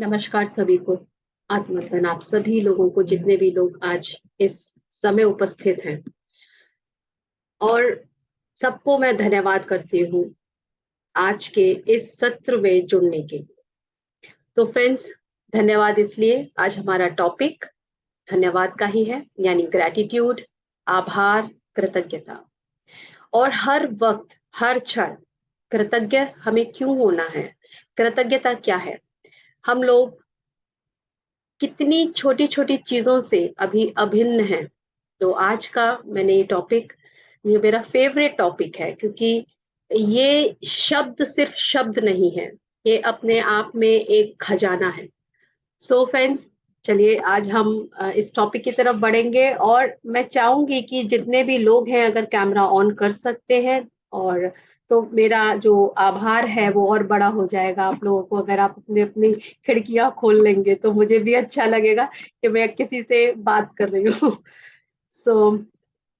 नमस्कार सभी को। आत्मवंदन आप सभी लोगों को, जितने भी लोग आज इस समय उपस्थित हैं, और सबको मैं धन्यवाद करती हूँ आज के इस सत्र में जुड़ने के लिए। तो फ्रेंड्स, धन्यवाद इसलिए आज हमारा टॉपिक धन्यवाद का ही है, यानी ग्रैटिट्यूड, आभार, कृतज्ञता। और हर वक्त हर क्षण कृतज्ञ हमें क्यों होना है, कृतज्ञता क्या है। हम लोग कितनी छोटी छोटी चीजों से अभी अभिन्न है। तो आज का मैंने ये मेरा फेवरेट टॉपिक है, क्योंकि ये शब्द सिर्फ शब्द नहीं है, ये अपने आप में एक खजाना है। सो फ्रेंड्स, चलिए आज हम इस टॉपिक की तरफ बढ़ेंगे, और मैं चाहूंगी कि जितने भी लोग हैं अगर कैमरा ऑन कर सकते हैं, और तो मेरा जो आभार है वो और बड़ा हो जाएगा आप लोगों को। अगर आप अपनी अपनी खिड़कियां खोल लेंगे तो मुझे भी अच्छा लगेगा कि मैं किसी से बात कर रही हूँ। सो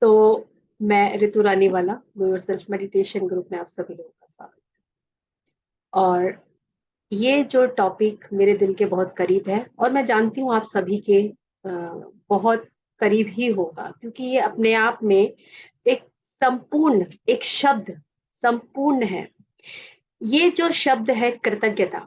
तो मैं ऋतु रानी वाला नो योरसेल्फ मेडिटेशन ग्रुप में आप सभी लोगों का स्वागत। और ये जो टॉपिक मेरे दिल के बहुत करीब है, और मैं जानती हूँ आप सभी के बहुत करीब ही होगा, क्योंकि ये अपने आप में एक संपूर्ण, एक शब्द संपूर्ण है। ये जो शब्द है कृतज्ञता,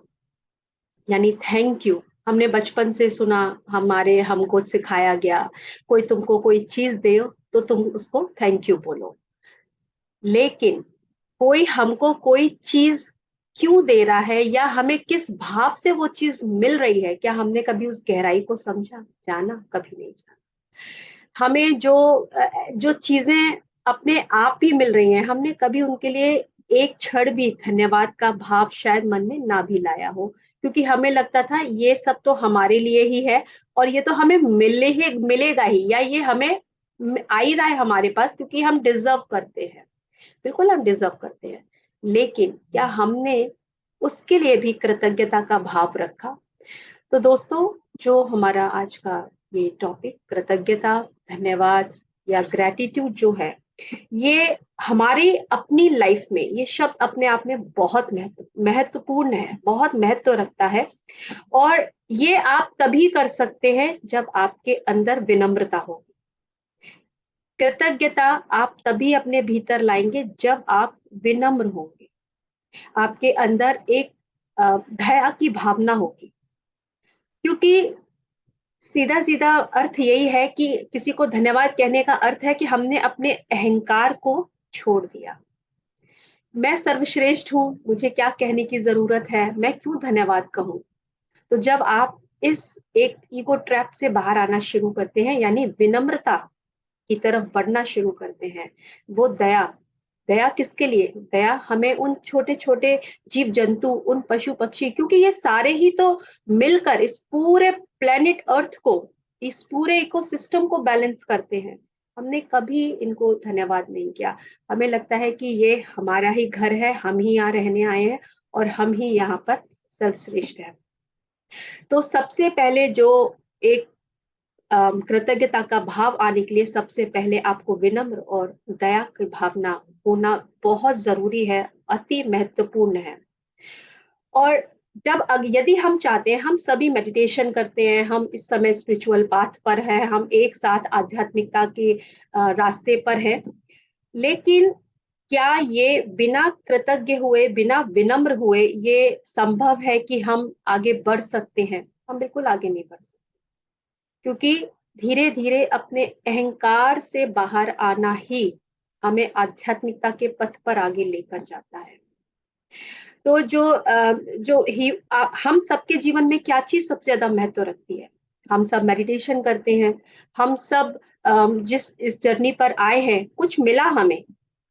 यानी थैंक यू। हमने बचपन से सुना, हमारे हमको सिखाया गया, कोई तुमको कोई चीज दे तो तुम उसको थैंक यू बोलो। लेकिन कोई हमको कोई चीज क्यों दे रहा है, या हमें किस भाव से वो चीज मिल रही है, क्या हमने कभी उस गहराई को समझा, जाना? कभी नहीं जाना। हमें जो चीजें अपने आप ही मिल रही हैं, हमने कभी उनके लिए एक क्षण भी धन्यवाद का भाव शायद मन में ना भी लाया हो, क्योंकि हमें लगता था ये सब तो हमारे लिए ही है, और ये तो हमें मिलेगा ही, या ये हमें आ ही रहा है हमारे पास, क्योंकि हम डिजर्व करते हैं। बिल्कुल हम डिजर्व करते हैं। लेकिन क्या हमने उसके लिए भी कृतज्ञता का भाव रखा? तो दोस्तों, जो हमारा आज का ये टॉपिक कृतज्ञता, धन्यवाद या ग्रैटिट्यूड जो है, ये हमारी अपनी लाइफ में ये शब्द अपने आप में बहुत महत्वपूर्ण है, बहुत महत्व रखता है। और ये आप तभी कर सकते हैं जब आपके अंदर विनम्रता हो। कृतज्ञता आप तभी अपने भीतर लाएंगे जब आप विनम्र होंगे, आपके अंदर एक दया की भावना होगी। क्योंकि सीधा सीधा अर्थ यही है कि किसी को धन्यवाद कहने का अर्थ है कि हमने अपने अहंकार को छोड़ दिया। मैं सर्वश्रेष्ठ हूँ, मुझे क्या कहने की जरूरत है, मैं क्यों धन्यवाद कहूँ। तो जब आप इस एक ईगो ट्रैप से बाहर आना शुरू करते हैं, यानी विनम्रता की तरफ बढ़ना शुरू करते हैं, वो दया, दया किसके लिए? दया हमें उन छोटे छोटे जीव जंतु, उन पशु पक्षी, क्योंकि ये सारे ही तो मिलकर इस पूरे प्लेनेट अर्थ को, इस पूरे इकोसिस्टम को बैलेंस करते हैं। हमने कभी इनको धन्यवाद नहीं किया। हमें लगता है कि ये हमारा ही घर है, हम ही यहाँ रहने आए हैं, और हम ही यहाँ पर सर्वश्रेष्ठ है। तो सबसे पहले जो एक कृतज्ञता का भाव आने के लिए सबसे पहले आपको विनम्र और दया की भावना होना बहुत जरूरी है, अति महत्वपूर्ण है। और यदि हम चाहते हैं, हम सभी मेडिटेशन करते हैं, हम इस समय स्पिरिचुअल पाथ पर हैं, हम एक साथ आध्यात्मिकता के रास्ते पर हैं, लेकिन क्या ये बिना कृतज्ञ हुए, बिना विनम्र हुए ये संभव है कि हम आगे बढ़ सकते हैं? हम बिल्कुल आगे नहीं बढ़ सकते, क्योंकि धीरे धीरे अपने अहंकार से बाहर आना ही हमें आध्यात्मिकता के पथ पर आगे लेकर जाता है। तो हम सबके जीवन में क्या चीज सबसे ज्यादा महत्व रखती है? हम सब मेडिटेशन करते हैं, हम सब जिस इस जर्नी पर आए हैं, कुछ मिला हमें,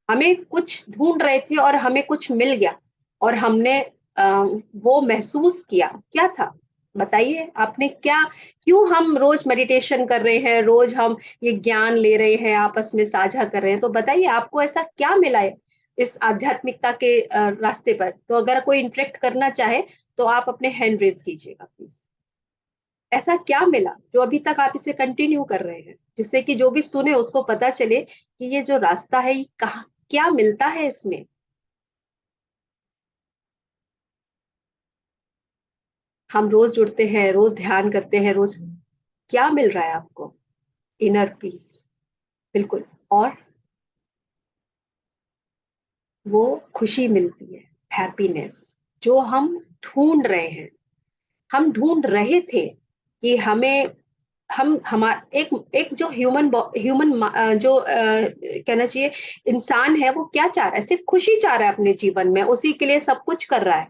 हमें कुछ ढूंढ रहे थे और हमें कुछ मिल गया, और हमने वो महसूस किया। क्या था? बताइए आपने क्या, क्यों हम रोज मेडिटेशन कर रहे हैं, रोज हम ये ज्ञान ले रहे हैं, आपस में साझा कर रहे हैं? तो बताइए आपको ऐसा क्या मिला है इस आध्यात्मिकता के रास्ते पर? तो अगर कोई इंटरेक्ट करना चाहे तो आप अपने हैंड रेज कीजिएगा प्लीज। ऐसा क्या मिला जो अभी तक आप इसे कंटिन्यू कर रहे हैं, जिससे कि जो भी सुने उसको पता चले कि ये जो रास्ता है, ये कहाँ, क्या मिलता है इसमें? हम रोज जुड़ते हैं, रोज ध्यान करते हैं, रोज क्या मिल रहा है आपको? इनर पीस, बिल्कुल। और वो खुशी मिलती है, हैप्पीनेस, जो हम ढूंढ रहे हैं, हम ढूंढ रहे थे कि हमें हम हमारा एक एक जो ह्यूमन जो कहना चाहिए इंसान है, वो क्या चाह रहा है? सिर्फ खुशी चाह रहा है अपने जीवन में, उसी के लिए सब कुछ कर रहा है।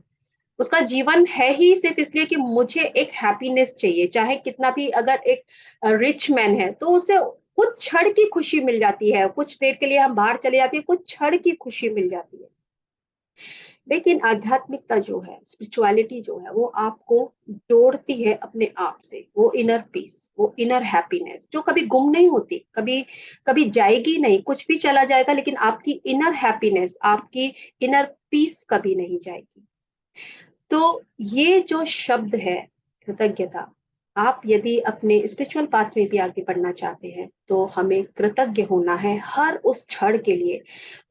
उसका जीवन है ही सिर्फ इसलिए कि मुझे एक हैप्पीनेस चाहिए, चाहे कितना भी, अगर एक रिच मैन है तो उसे कुछ क्षण की खुशी मिल जाती है, कुछ देर के लिए हम बाहर चले जाते हैं, कुछ क्षण की खुशी मिल जाती है। लेकिन आध्यात्मिकता जो है, स्पिरिचुअलिटी जो है, वो आपको जोड़ती है अपने आप से, वो इनर पीस, वो इनर हैप्पीनेस जो कभी गुम नहीं होती, कभी कभी जाएगी नहीं, कुछ भी चला जाएगा, लेकिन आपकी इनर हैप्पीनेस, आपकी इनर पीस कभी नहीं जाएगी। तो ये जो शब्द है कृतज्ञता, आप यदि अपने स्पिरिचुअल पाथ में भी आगे बढ़ना चाहते हैं, तो हमें कृतज्ञ होना है हर उस क्षण के लिए,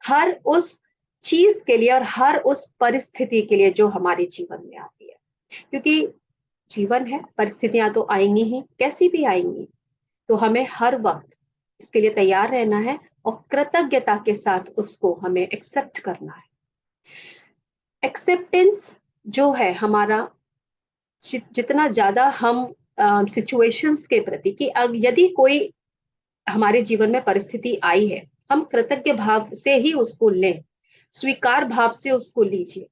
हर उस चीज के लिए, और हर उस परिस्थिति के लिए जो हमारे जीवन में आती है। क्योंकि जीवन है, परिस्थितियां तो आएंगी ही, कैसी भी आएंगी। तो हमें हर वक्त इसके लिए तैयार रहना है, और कृतज्ञता के साथ उसको हमें एक्सेप्ट करना है। एक्सेप्टेंस जो है हमारा, जितना ज्यादा हम सिचुएशंस के प्रति, कि यदि कोई हमारे जीवन में परिस्थिति आई है, हम कृतज्ञ भाव से ही उसको लें, स्वीकार भाव से उसको लीजिए।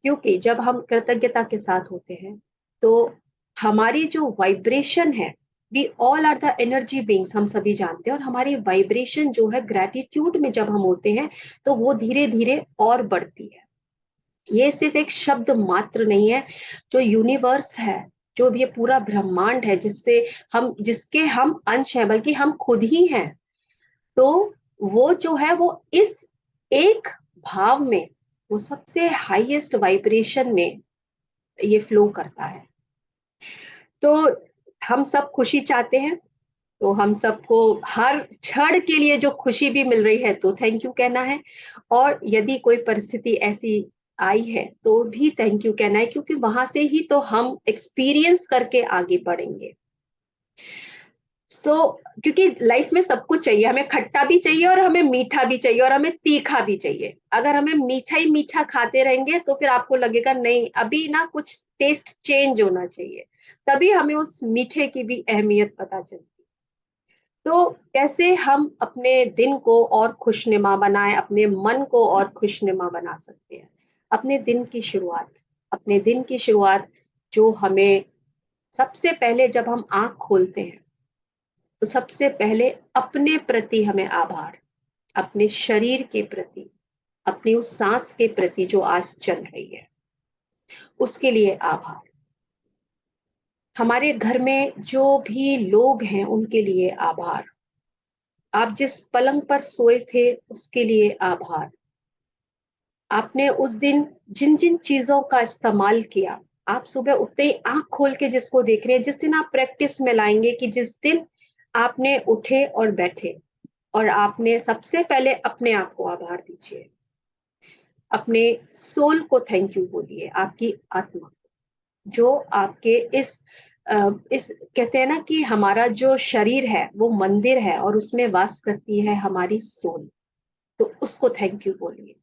क्योंकि जब हम कृतज्ञता के साथ होते हैं, तो हमारी जो वाइब्रेशन है, we all are the energy beings, हम सभी जानते हैं, और हमारी वाइब्रेशन जो है ग्रेटिट्यूड में जब हम होते हैं, तो वो धीरे धीरे और बढ़ती है। ये सिर्फ एक शब्द मात्र नहीं है, जो यूनिवर्स है, जो ये पूरा ब्रह्मांड है, जिसके हम अंश हैं, बल्कि हम खुद ही हैं। तो वो जो है, वो इस एक भाव में, वो सबसे हाईएस्ट वाइब्रेशन में ये फ्लो करता है। तो हम सब खुशी चाहते हैं, तो हम सबको हर क्षण के लिए जो खुशी भी मिल रही है, तो थैंक यू कहना है। और यदि कोई परिस्थिति ऐसी आई है, तो भी थैंक यू कहना है, क्योंकि वहां से ही तो हम एक्सपीरियंस करके आगे बढ़ेंगे। क्योंकि लाइफ में सब कुछ चाहिए, हमें खट्टा भी चाहिए, और हमें मीठा भी चाहिए, और हमें तीखा भी चाहिए। अगर हमें मीठा ही मीठा खाते रहेंगे, तो फिर आपको लगेगा नहीं, अभी ना कुछ टेस्ट चेंज होना चाहिए, तभी हमें उस मीठे की भी अहमियत पता चलती है। तो कैसे हम अपने दिन को और खुशनुमा बनाएं, अपने मन को और खुशनुमा बना सकते हैं? अपने दिन की शुरुआत, अपने दिन की शुरुआत जो हमें, सबसे पहले जब हम आंख खोलते हैं, तो सबसे पहले अपने प्रति हमें आभार, अपने शरीर के प्रति, अपनी उस सांस के प्रति जो आज चल रही है, उसके लिए आभार। हमारे घर में जो भी लोग हैं, उनके लिए आभार। आप जिस पलंग पर सोए थे, उसके लिए आभार। आपने उस दिन जिन जिन चीजों का इस्तेमाल किया, आप सुबह उठते ही आंख खोल के जिसको देख रहे हैं, जिस दिन आप प्रैक्टिस में लाएंगे कि जिस दिन आपने उठे और बैठे, और आपने सबसे पहले अपने आप को आभार दीजिए, अपने सोल को थैंक यू बोलिए, आपकी आत्मा, जो आपके इस कहते हैं ना कि हमारा जो शरीर है वो मंदिर है, और उसमें वास करती है हमारी सोल। तो उसको थैंक यू बोलिए,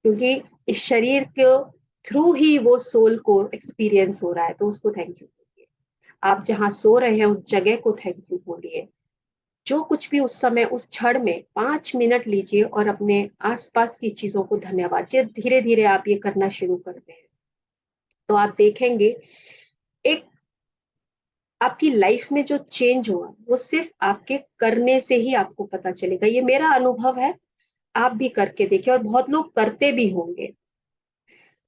क्योंकि इस शरीर के थ्रू ही वो सोल को एक्सपीरियंस हो रहा है, तो उसको थैंक यू बोलिए। आप जहाँ सो रहे हैं, उस जगह को थैंक यू बोलिए। जो कुछ भी उस समय, उस क्षण में 5 मिनट लीजिए, और अपने आसपास की चीजों को धन्यवाद। जब धीरे धीरे आप ये करना शुरू करते हैं, तो आप देखेंगे एक आपकी लाइफ में जो चेंज हुआ, वो सिर्फ आपके करने से ही आपको पता चलेगा। ये मेरा अनुभव है, आप भी करके देखिए, और बहुत लोग करते भी होंगे।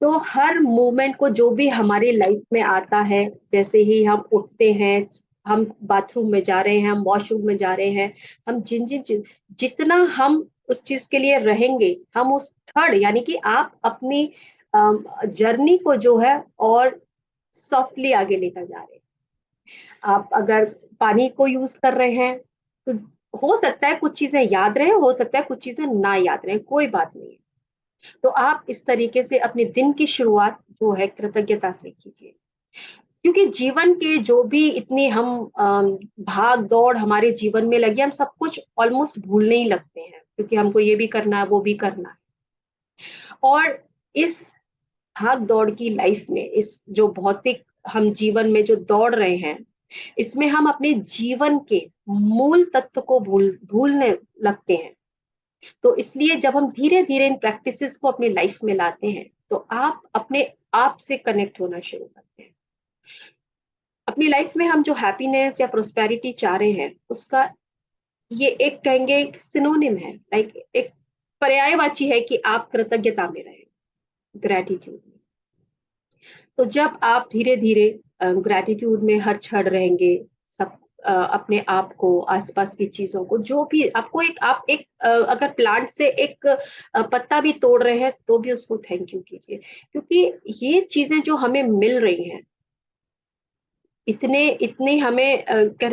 तो हर मोमेंट को, जो भी हमारी लाइफ में आता है, जैसे ही हम उठते हैं, हम बाथरूम में जा रहे हैं, हम वॉशरूम में जा रहे हैं, हम जिन जिन चीज, जितना हम उस चीज के लिए रहेंगे, हम उस थर्ड, यानी कि आप अपनी जर्नी को जो है और सॉफ्टली आगे लेकर जा रहे हैं। आप अगर पानी को यूज कर रहे हैं, तो हो सकता है कुछ चीजें याद रहे, हो सकता है कुछ चीजें ना याद रहे, कोई बात नहीं है। तो आप इस तरीके से अपने दिन की शुरुआत जो है कृतज्ञता से कीजिए। क्योंकि जीवन के जो भी इतनी हम भाग दौड़ हमारे जीवन में लगी, हम सब कुछ ऑलमोस्ट भूलने ही लगते हैं, क्योंकि हमको ये भी करना है, वो भी करना है। और इस भाग दौड़ की लाइफ में, इस जो भौतिक हम जीवन में जो दौड़ रहे हैं, इसमें हम अपने जीवन के मूल तत्व को भूलने लगते हैं। तो इसलिए जब हम धीरे-धीरे इन प्रैक्टिसेस को अपनी लाइफ में लाते हैं, तो आप अपने आप से कनेक्ट होना शुरू करते हैं। अपनी लाइफ में हम जो हैप्पीनेस या प्रोस्पेरिटी चाह रहे हैं, उसका ये एक कहेंगे एक सिनोनिम है, लाइक एक पर्यायवाची है कि आप कृतज्ञता में रहें, ग्रैटिट्यूड में। तो जब आप धीरे-धीरे ग्रैटिट्यूड में हर क्षण रहेंगे, सब अपने आप को, आस-पास की चीज़ों को, जो भी आपको एक आप एक अगर प्लांट से एक पत्ता भी तोड़ रहे हैं, तो भी उसको थैंक यू कीजिए। क्योंकि ये चीज़ें जो हमें मिल रही हैं, इतने इतनी हमें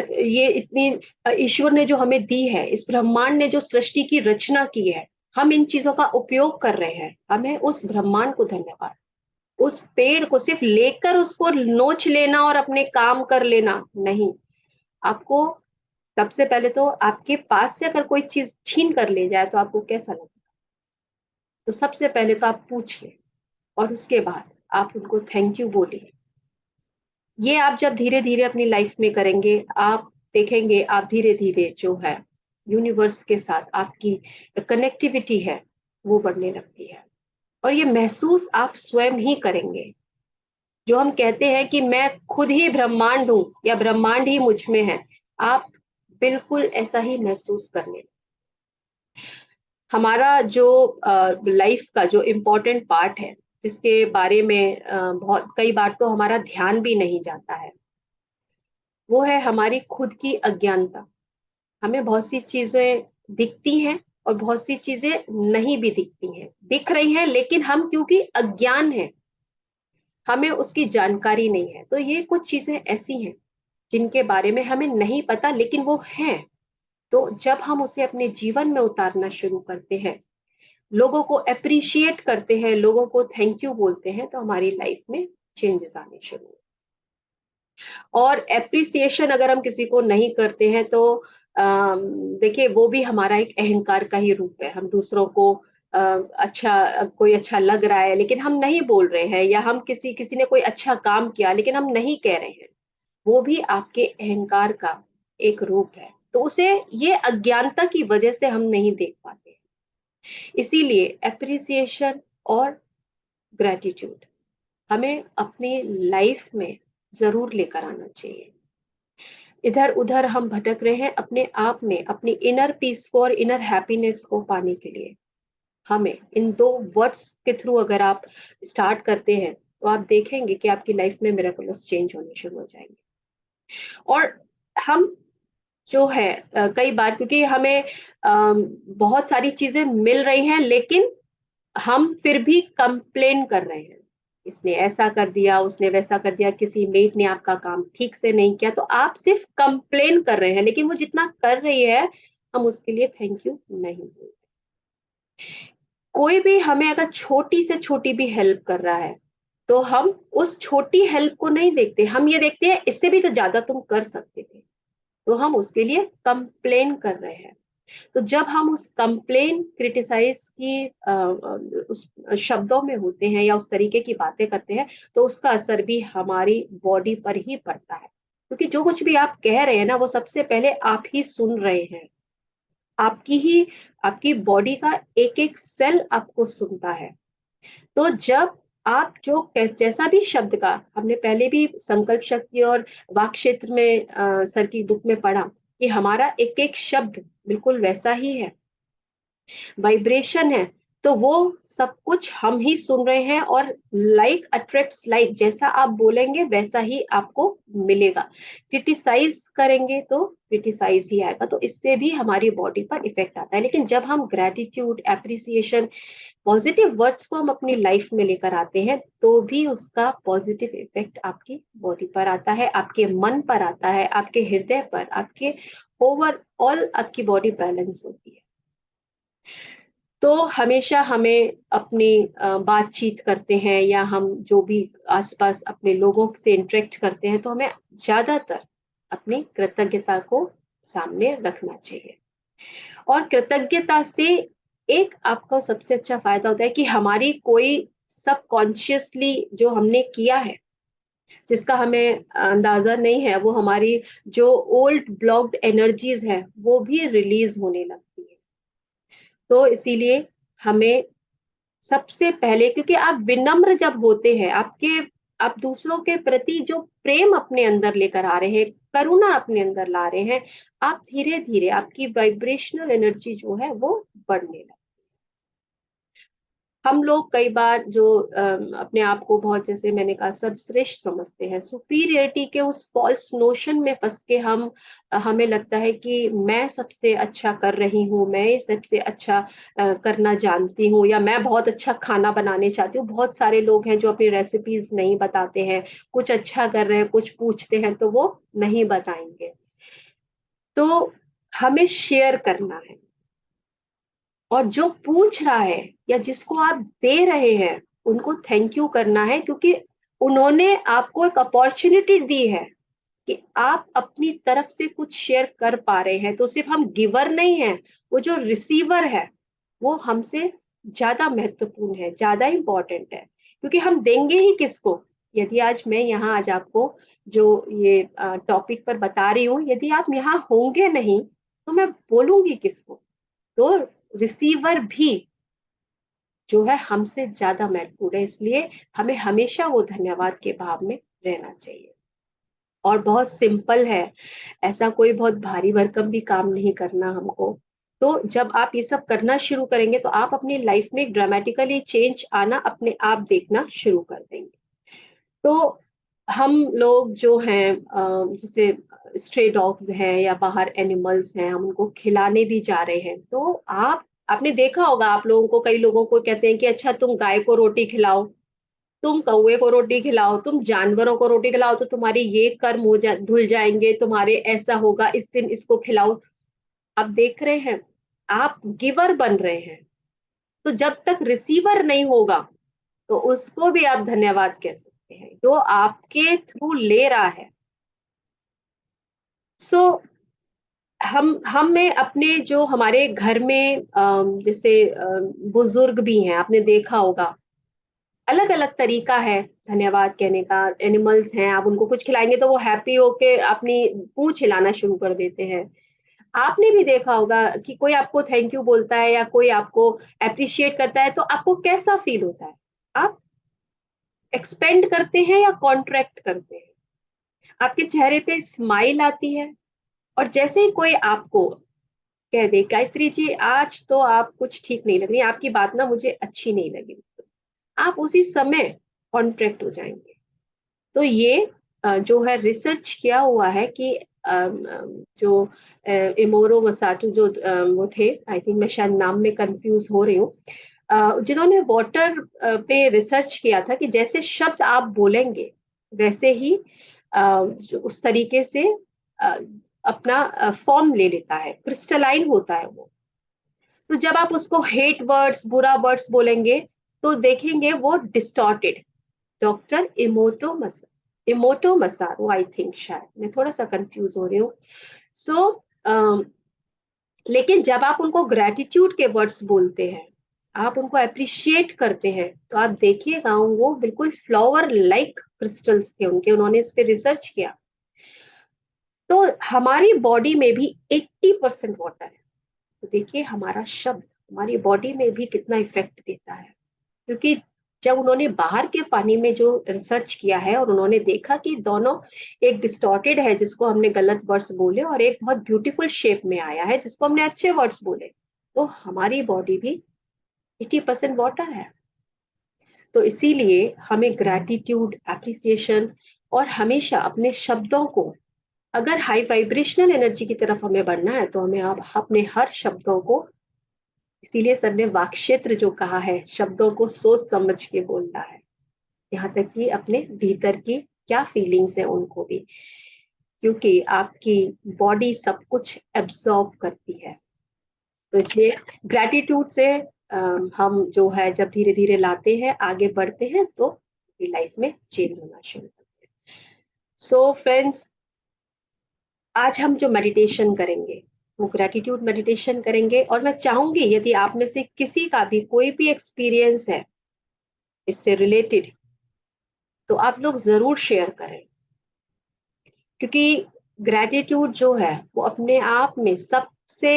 ये इतनी ईश्वर ने जो हमें दी है, इस ब्रह्मांड ने जो सृष्टि की रचना की है, हम इन चीज़ों का उपयोग कर रहे हैं। हमें उस ब्रह्मांड को धन्यवाद, उस पेड़ को सिर्फ लेकर उसको नोच लेना और अपने काम कर लेना, नहीं। आपको सबसे पहले तो आपके पास से अगर कोई चीज़ छीन कर ले जाए, तो आपको कैसा लगेगा? तो सबसे पहले तो आप पूछिए और उसके बाद आप उनको थैंक यू बोलिए। ये आप जब धीरे-धीरे अपनी लाइफ में करेंगे, आप देखेंगे आप धीरे-धीरे जो है, यूनिवर्स के साथ आपकी कनेक्टिविटी है, वो बढ़ने लगती है। और ये महसूस आप स्वयं ही करेंगे। जो हम कहते हैं कि मैं खुद ही ब्रह्मांड हूँ या ब्रह्मांड ही मुझ में है, आप बिल्कुल ऐसा ही महसूस करने। हमारा जो लाइफ का जो इम्पोर्टेंट पार्ट है, जिसके बारे में बहुत कई बार तो हमारा ध्यान भी नहीं जाता है, वो है हमारी खुद की अज्ञानता। हमें बहुत सी चीज़ें दिखती हैं और बहुत सी चीज़ें नहीं भी दिखती हैं। दिख रही हैं, लेकिन हम क्योंकि अज्ञान हैं, हमें उसकी जानकारी नहीं है। तो ये कुछ चीज़ें ऐसी हैं, जिनके बारे में हमें नहीं पता, लेकिन वो हैं। तो जब हम उसे अपने जीवन में उतारना शुरू करते हैं, लोगों को एप्रिशिएट करते हैं, लोगों को थैंक यू बोलते हैं, तो हमारी लाइफ में चेंजेस आने शुरू होते हैं। और एप्रिसिएशन अगर हम किसी को नहीं करते हैं, तो देखिए वो भी हमारा एक अहंकार का ही रूप है। हम दूसरों को कोई अच्छा लग रहा है, लेकिन हम नहीं बोल रहे हैं, या हम किसी किसी ने कोई अच्छा काम किया, लेकिन हम नहीं कह रहे हैं। वो भी आपके अहंकार का एक रूप है। तो उसे ये अज्ञानता की वजह से हम नहीं देख पाते। इसीलिए एप्रिसिएशन और ग्रैटिट्यूड हमें अपनी लाइफ में ज़रूर लेकर आना चाहिए। इधर-उधर हम भटक रहे हैं अपने आप में, अपनी इनर पीस को और इनर हैप्पीनेस को पाने के लिए। हमें इन 2 वर्ड्स के थ्रू अगर आप स्टार्ट करते हैं, तो आप देखेंगे कि आपकी लाइफ में मिरेकल्स चेंज होने शुरू हो जाएँगे। और हम जो है कई बार क्योंकि हमें बहुत सारी चीज़ें मिल रही हैं, लेकिन हम फिर भी कंप्लेन कर रहे हैं। इसने ऐसा कर दिया, उसने वैसा कर दिया, किसी मेट ने आपका काम ठीक से नहीं किया, तो आप सिर्फ़ कंप्लेन कर रहे हैं, लेकिन वो जितना कर रही है, हम उसके लिए थैंक यू नहीं बोल। कोई भी हमें अगर छोटी से छोटी भी हेल्प कर रहा है, तो हम उस छोटी हेल्प को नहीं देखते, हम ये देखते हैं इससे भी तो ज़्यादा तुम कर सकते थे, तो हम उसके लिए कंप्लेन कर रहे हैं। तो जब हम उस कंप्लेन क्रिटिसाइज की उस शब्दों में होते हैं या उस तरीके की बातें करते हैं, तो उसका असर भी हमारी बॉडी पर ही पड़ता है, क्योंकि जो कुछ भी आप कह रहे हैं ना, वो सबसे पहले आप ही सुन रहे हैं। आपकी ही आपकी बॉडी का एक एक सेल आपको सुनता है। तो जब आप जो जैसा भी शब्द का हमने पहले भी संकल्प शक्ति और वाक क्षेत्र में सर की बुक में पढ़ा कि हमारा एक एक शब्द बिल्कुल वैसा ही है, वाइब्रेशन है, तो वो सब कुछ हम ही सुन रहे हैं, और लाइक अट्रैक्ट्स लाइक, जैसा आप बोलेंगे वैसा ही आपको मिलेगा। क्रिटिसाइज़ करेंगे तो क्रिटिसाइज़ ही आएगा, तो इससे भी हमारी बॉडी पर इफ़ेक्ट आता है। लेकिन जब हम ग्रैटिट्यूड, एप्रिसिएशन, पॉजिटिव वर्ड्स को हम अपनी लाइफ में लेकर आते हैं, तो भी उसका पॉजिटिव इफ़ेक्ट आपकी बॉडी पर आता है, आपके मन पर आता है, आपके हृदय पर, आपके ओवरऑल आपकी बॉडी बैलेंस होती है। तो हमेशा हमें अपनी बातचीत करते हैं या हम जो भी आस-पास अपने लोगों से इंटरेक्ट करते हैं, तो हमें ज़्यादातर अपनी कृतज्ञता को सामने रखना चाहिए। और कृतज्ञता से एक आपको सबसे अच्छा फ़ायदा होता है कि हमारी कोई सबकॉन्शियसली जो हमने किया है, जिसका हमें अंदाज़ा नहीं है, वो हमारी जो ओल्ड ब्लॉक्ड एनर्जीज़ हैं, वो भी रिलीज़ होने लगती है। तो इसीलिए हमें सबसे पहले, क्योंकि आप विनम्र जब होते हैं, आप दूसरों के प्रति जो प्रेम अपने अंदर लेकर आ रहे हैं, करुणा अपने अंदर ला रहे हैं, आप धीरे-धीरे आपकी वाइब्रेशनल एनर्जी जो है वो बढ़ने लगती है। हम लोग कई बार जो अपने आप को बहुत, जैसे मैंने कहा, सर्वश्रेष्ठ समझते हैं, सुपीरियरिटी के उस फ़ॉल्स नोशन में फँस के हमें लगता है कि मैं सबसे अच्छा कर रही हूँ, मैं ये सबसे अच्छा करना जानती हूँ या मैं बहुत अच्छा खाना बनाने चाहती हूँ। बहुत सारे लोग हैं जो अपनी रेसिपीज़ नहीं बताते हैं, कुछ अच्छा कर रहे हैं, कुछ पूछते हैं तो वो नहीं बताएँगे। तो हमें शेयर करना है। और जो पूछ रहा है या जिसको आप दे रहे हैं, उनको थैंक यू करना है, क्योंकि उन्होंने आपको एक अपॉर्च्युनिटी दी है कि आप अपनी तरफ से कुछ शेयर कर पा रहे हैं। तो सिर्फ़ हम गिवर नहीं हैं, वो जो रिसीवर है, वो हमसे ज़्यादा महत्वपूर्ण है, ज़्यादा इम्पोर्टेंट है। क्योंकि हम देंगे ही किसको? यदि आज मैं यहाँ आज आपको जो ये टॉपिक पर बता रही हूँ, यदि आप यहाँ होंगे नहीं, तो मैं बोलूँगी किसको? तो रिसीवर भी जो है हमसे ज़्यादा महत्वपूर्ण है, इसलिए हमें हमेशा वो धन्यवाद के भाव में रहना चाहिए। और बहुत सिंपल है, ऐसा कोई बहुत भारी भरकम भी काम नहीं करना हमको। तो जब आप ये सब करना शुरू करेंगे, तो आप अपनी लाइफ में ड्रामेटिकली चेंज आना अपने आप देखना शुरू कर देंगे। तो हम लोग जो हैं जैसे स्ट्रे डॉग्स हैं या बाहर एनिमल्स हैं, हम उनको खिलाने भी जा रहे हैं, तो आपने देखा होगा, आप लोगों को, कई लोगों को कहते हैं कि अच्छा तुम गाय को रोटी खिलाओ, तुम कौवे को रोटी खिलाओ, तुम जानवरों को रोटी खिलाओ तो तुम्हारे ये कर्म धुल जाएँगे, तुम्हारे ऐसा होगा, इस दिन इसको खिलाओ। आप देख रहे हैं, आप गिवर बन रहे हैं, तो जब तक रिसीवर नहीं होगा, तो उसको भी आप धन्यवाद कह सकते हैं, जो आपके थ्रू ले रहा है। सो हम में अपने जो हमारे घर में जैसे बुजुर्ग भी हैं, आपने देखा होगा, अलग-अलग तरीका है धन्यवाद कहने का। एनिमल्स हैं, आप उनको कुछ खिलाएँगे तो वो हैप्पी होके अपनी पूँछ हिलाना शुरू कर देते हैं। आपने भी देखा होगा कि कोई आपको थैंक यू बोलता है या कोई आपको एप्रिशिएट करता है, तो आपको कैसा फ़ील होता है? आप एक्सपेंड करते हैं या कॉन्ट्रैक्ट करते हैं? आपके चेहरे पे स्माइल आती है, और जैसे ही कोई आपको कह दे, गायत्री जी आज तो आप कुछ ठीक नहीं लग रही, आपकी बात ना मुझे अच्छी नहीं लगी, आप उसी समय कॉन्ट्रैक्ट हो जाएँगे। तो ये जो है रिसर्च किया हुआ है कि जो इमोरो मसाटू जो वो थे, आई थिंक मैं शायद नाम में कन्फ्यूज़ हो रही हूँ। जिन्होंने वाटर पे रिसर्च किया था कि जैसे शब्द आप बोलेंगे, वैसे ही जो उस तरीके से अ, अपना फ़ॉर्म ले लेता है, क्रिस्टलाइन होता है वो। तो जब आप उसको हेट वर्ड्स, बुरा वर्ड्स बोलेंगे, तो देखेंगे वो distorted. Doctor Emoto Masaru, I think, शायद मैं थोड़ा-सा कन्फ्यूज़ हो रही हूँ। सो अ, लेकिन जब आप उनको ग्रैटिट्यूड के वर्ड्स बोलते हैं, आप उनको एप्रिशिएट करते हैं, तो आप देखिएगा वो बिल्कुल फ्लावर लाइक क्रिस्टल्स थे उनके, उन्होंने इस पे रिसर्च किया। तो हमारी बॉडी में भी 80% वाटर है। तो देखिए हमारा शब्द हमारी बॉडी में भी कितना इफ़ेक्ट देता है। क्योंकि जब उन्होंने बाहर के पानी में जो रिसर्च किया है और उन्होंने देखा कि दोनों, एक डिस्टॉर्टेड है जिसको हमने गलत वर्ड्स बोले, और एक बहुत ब्यूटीफुल शेप में आया है जिसको हमने अच्छे वर्ड्स बोले, तो हमारी बॉडी भी 80% वाटर है। तो इसीलिए हमें ग्रैटिट्यूड, एप्रिसिएशन और हमेशा अपने शब्दों को, अगर हाई वाइब्रेशनल एनर्जी की तरफ हमें बढ़ना है, तो हमें आप अपने हर शब्दों को, इसीलिए सर ने वाक्क्षेत्र जो कहा है, शब्दों को सोच समझ के बोलना है। यहाँ तक कि अपने भीतर की क्या फीलिंग्स हैं उनको भी, क्योंकि आपकी बॉडी सब कुछ एब्ज़ॉर्ब करती है। तो इसलिए ग्रैटिट्यूड से हम जो है जब धीरे धीरे लाते हैं, आगे बढ़ते हैं, तो लाइफ में चेंज होना शुरू करते हैं। सो फ्रेंड्स, आज हम जो मेडिटेशन करेंगे वो ग्रेटिट्यूड मेडिटेशन करेंगे, और मैं चाहूंगी यदि आप में से किसी का भी कोई भी एक्सपीरियंस है इससे रिलेटेड, तो आप लोग जरूर शेयर करें, क्योंकि ग्रेटिट्यूड जो है वो अपने आप में सबसे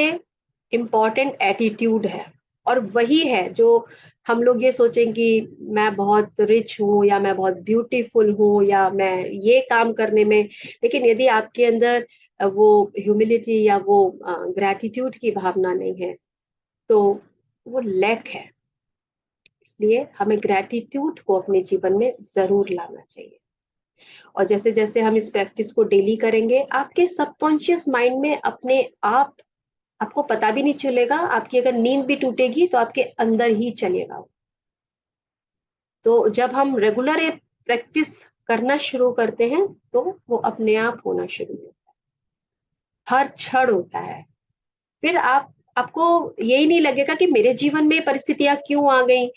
इम्पॉर्टेंट एटीट्यूड है, और वही है जो हम लोग ये सोचें कि मैं बहुत रिच हूँ, या मैं बहुत ब्यूटीफुल हूँ, या मैं ये काम करने में, लेकिन यदि आपके अंदर वो ह्यूमिलिटी या वो ग्रेटिट्यूड की भावना नहीं है, तो वो लैक है। इसलिए हमें ग्रेटिट्यूड को अपने जीवन में जरूर लाना चाहिए। और जैसे जैसे हम इस प्रैक्टिस को डेली करेंगे, आपके सबकॉन्शियस माइंड में अपने आप, आपको पता भी नहीं चलेगा, आपकी अगर नींद भी टूटेगी तो आपके अंदर ही चलेगा। तो जब हम रेगुलर ये प्रैक्टिस करना शुरू करते हैं, तो वो अपने आप होना शुरू होता है, हर क्षण होता है। फिर आपको यही नहीं लगेगा कि मेरे जीवन में परिस्थितियां क्यों आ गई,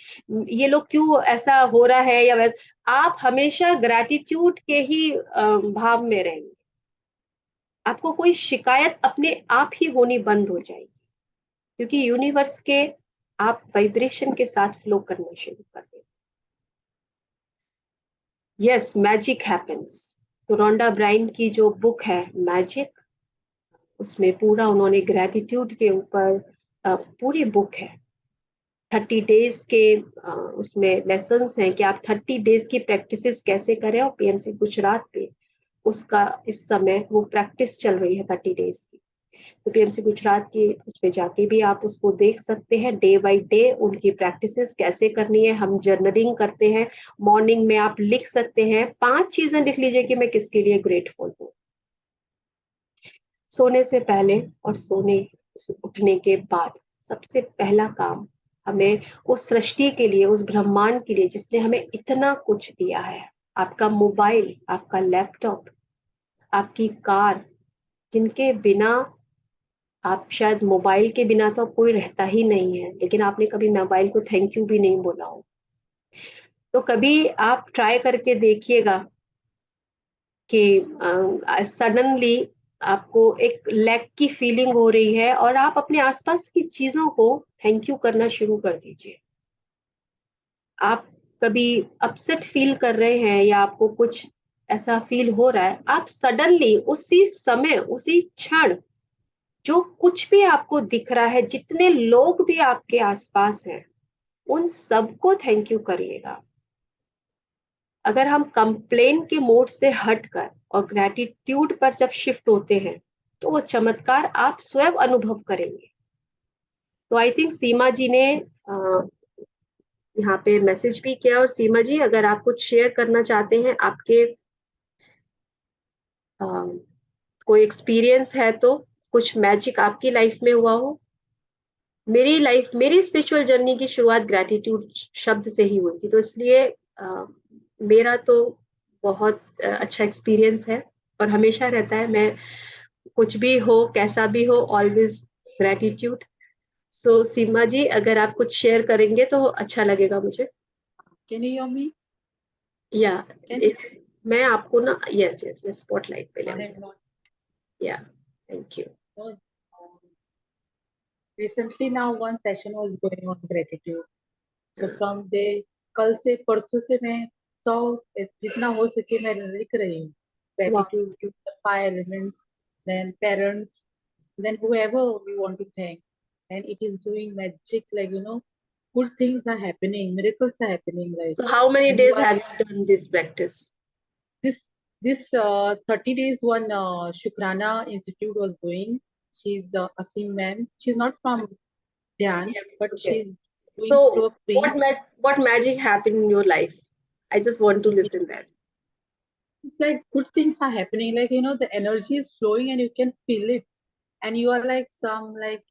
ये लोग क्यों ऐसा हो रहा है या वैसा। आप हमेशा ग्रैटिट्यूड के ही भाव में रहेंगे। आपको कोई शिकायत अपने आप ही होनी बंद हो जाएगी, क्योंकि यूनिवर्स के आप वाइब्रेशन के साथ फ्लो करना शुरू कर देंगे। Yes, magic happens. तो रोंडा ब्राइन की जो बुक है मैजिक, उसमें पूरा उन्होंने ग्रैटिट्यूड के ऊपर पूरी बुक है। 30 डेज के उसमें लेसन्स हैं कि आप 30 डेज की प्रैक्टिसेस कैसे करें, और पीएमसी गुजरात पे उसका इस समय वो प्रैक्टिस चल रही है 30 डेज की। तो पीएमसी गुजरात की उसमें जाके भी आप उसको देख सकते हैं, डे बाय डे उनकी प्रैक्टिसेस कैसे करनी है। हम जर्नलिंग करते हैं, मॉर्निंग में आप लिख सकते हैं, 5 चीजें लिख लीजिए कि मैं किसके लिए ग्रेटफुल हूँ। सोने से पहले और उठने के बाद सबसे पहला काम हमें उस सृष्टि के लिए, उस ब्रह्मांड के लिए जिसने हमें इतना कुछ दिया है, आपका मोबाइल, आपका लैपटॉप, आपकी कार, जिनके बिना आप शायद, मोबाइल के बिना तो कोई रहता ही नहीं है, लेकिन आपने कभी मोबाइल को थैंक यू भी नहीं बोला हो। तो कभी आप ट्राई करके देखिएगा कि सडनली आपको एक लैक की फीलिंग हो रही है, और आप अपने आसपास की चीजों को थैंक यू करना शुरू कर दीजिए। आप कभी अपसेट फील कर रहे हैं, या आपको कुछ ऐसा फील हो रहा है, आप सडनली उसी समय, उसी क्षण, जो कुछ भी आपको दिख रहा है, जितने लोग भी आपके आसपास हैं, उन सबको थैंक यू करिएगा। अगर हम कंप्लेन के मोड से हटकर और ग्रैटिट्यूड पर जब शिफ्ट होते हैं, तो वो चमत्कार आप स्वयं अनुभव करेंगे। तो आई थिंक सीमा जी ने यहाँ पे मैसेज भी किया, और सीमा जी अगर आप कुछ शेयर करना चाहते हैं, आपके अ, कोई एक्सपीरियंस है, तो कुछ मैजिक आपकी लाइफ में हुआ हो। मेरी स्पिरिचुअल जर्नी की शुरुआत ग्रैटिट्यूड शब्द से ही हुई थी, तो इसलिए मेरा तो बहुत अच्छा एक्सपीरियंस है, और हमेशा रहता है। मैं कुछ भी हो, कैसा भी हो, ऑलवेज ग्रैटिट्यूड। सो सीमा जी अगर आप कुछ शेयर करेंगे तो अच्छा लगेगा मुझे। Can you hear me? या Can इट्स, मैं आपको ना, यस यस, मैं स्पॉटलाइट पे I have लेंगे। not. या, thank you. No, recently now one session was going on gratitude. So from the कल से परसों से मैं 100 जितना हो सके मैं लिख रही हूँ वाह, gratitude to the 5 elements, then parents, then whoever we want to thank, and it is doing magic, like good things are happening, miracles are happening, like so how many when you days are have you done this practice? this this 30 days one Shukrana Institute was going. She's Asim ma'am. She's not from Dhyan, but Okay. she's doing through So a free. what magic happened in your life? I just want to It's listen that. like good things are happening. Like the energy is flowing and you can feel it. And you are like some like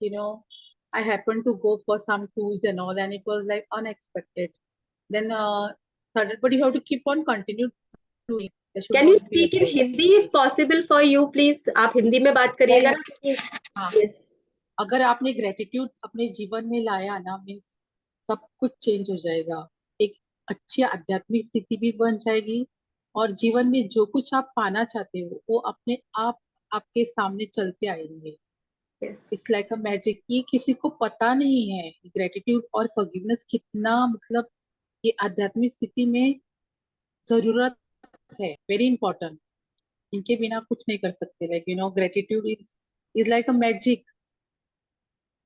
I happened to go for some tours and all, and it was like unexpected. Then sudden, but you have to keep on continue doing. There should Can you not be a speak in break. Hindi if possible for you, please? आप हिंदी में बात करिएगा Like ना, क्योंकि हाँ, yes, अगर आपने gratitude अपने जीवन में लाया ना, मीन्स सब कुछ चेंज हो जाएगा। एक अच्छी आध्यात्मिक स्थिति भी बन जाएगी, और जीवन में जो कुछ आप पाना चाहते हो वो अपने आप आपके सामने चलते आएंगे। Yes. It's like a magic. ये किसी को पता नहीं है ग्रेटिट्यूड और फॉरगिवनेस कितना, मतलब ये आध्यात्मिक स्थिति में जरूरत है, वेरी इंपॉर्टेंट। इनके बिना कुछ नहीं कर सकते। Like gratitude is is like a magic.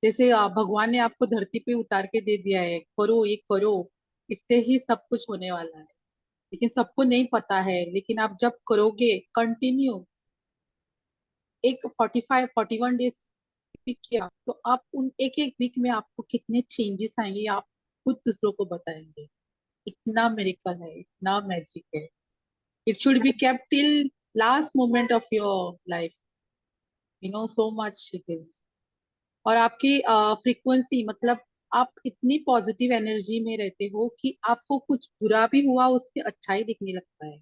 जैसे भगवान ने आपको धरती पे उतार के दे दिया है, करो ये करो, इससे ही सब कुछ होने वाला है। लेकिन सबको नहीं पता है, लेकिन आप जब करोगे कंटिन्यू, एक 45-41 डेज भी किया, तो आप उन एक एक वीक में आपको कितने चेंजेस आएंगे, ये आप खुद दूसरों को बताएंगे। इतना मेरिकल है, इतना मैजिक है। It should be kept till last moment of your life, so much it is. और आपकी फ्रीक्वेंसी, मतलब आप इतनी पॉजिटिव एनर्जी में रहते हो कि आपको कुछ बुरा भी हुआ उसमें अच्छा ही दिखने लगता है।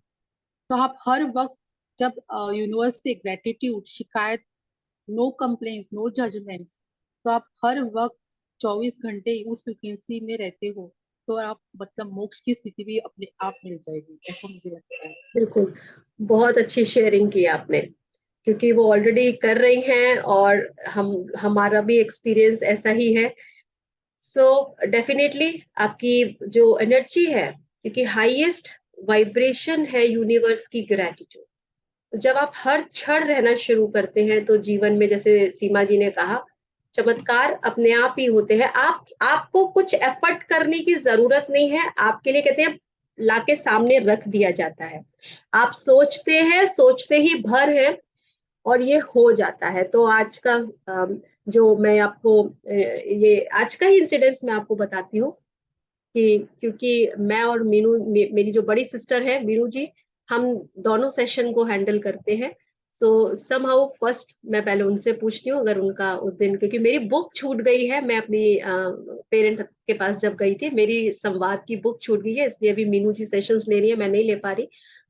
तो आप हर वक्त जब यूनिवर्स से ग्रेटिट्यूड, शिकायत, नो कंप्लेन्स, नो जजमेंट्स, तो आप हर वक्त 24 घंटे उस फ्रिक्वेंसी में रहते हो, तो आप मतलब मोक्ष की स्थिति भी अपने आप मिल जाएगी, ऐसा मुझे लगता है। बिल्कुल, बहुत अच्छी शेयरिंग की आपने, क्योंकि वो ऑलरेडी कर रही हैं और हमारा भी एक्सपीरियंस ऐसा ही है। सो डेफिनेटली आपकी जो एनर्जी है, क्योंकि हाईएस्ट वाइब्रेशन है यूनिवर्स की ग्रेटिट्यूड। जब आप हर क्षण रहना शुरू करते हैं तो जीवन में, जैसे सीमा जी ने कहा, चमत्कार अपने आप ही होते हैं। आपको कुछ एफर्ट करने की जरूरत नहीं है, आपके लिए कहते हैं लाके सामने रख दिया जाता है। आप सोचते हैं, सोचते ही भर है और ये हो जाता है। तो आज का जो मैं आपको ये आज का ही इंसिडेंस मैं आपको बताती हूँ कि क्योंकि मैं और मेरी जो बड़ी सिस्टर है मीनू जी, हम दोनों सेशन को हैंडल करते हैं। सो समहाउ फर्स्ट मैं पहले उनसे पूछती हूँ अगर उनका उस दिन, क्योंकि मेरी बुक छूट गई है, मैं अपनी पेरेंट के पास जब गई थी मेरी संवाद की बुक छूट गई है, इसलिए अभी मीनू जी सेशंस ले रही है, मैं नहीं ले पा रही।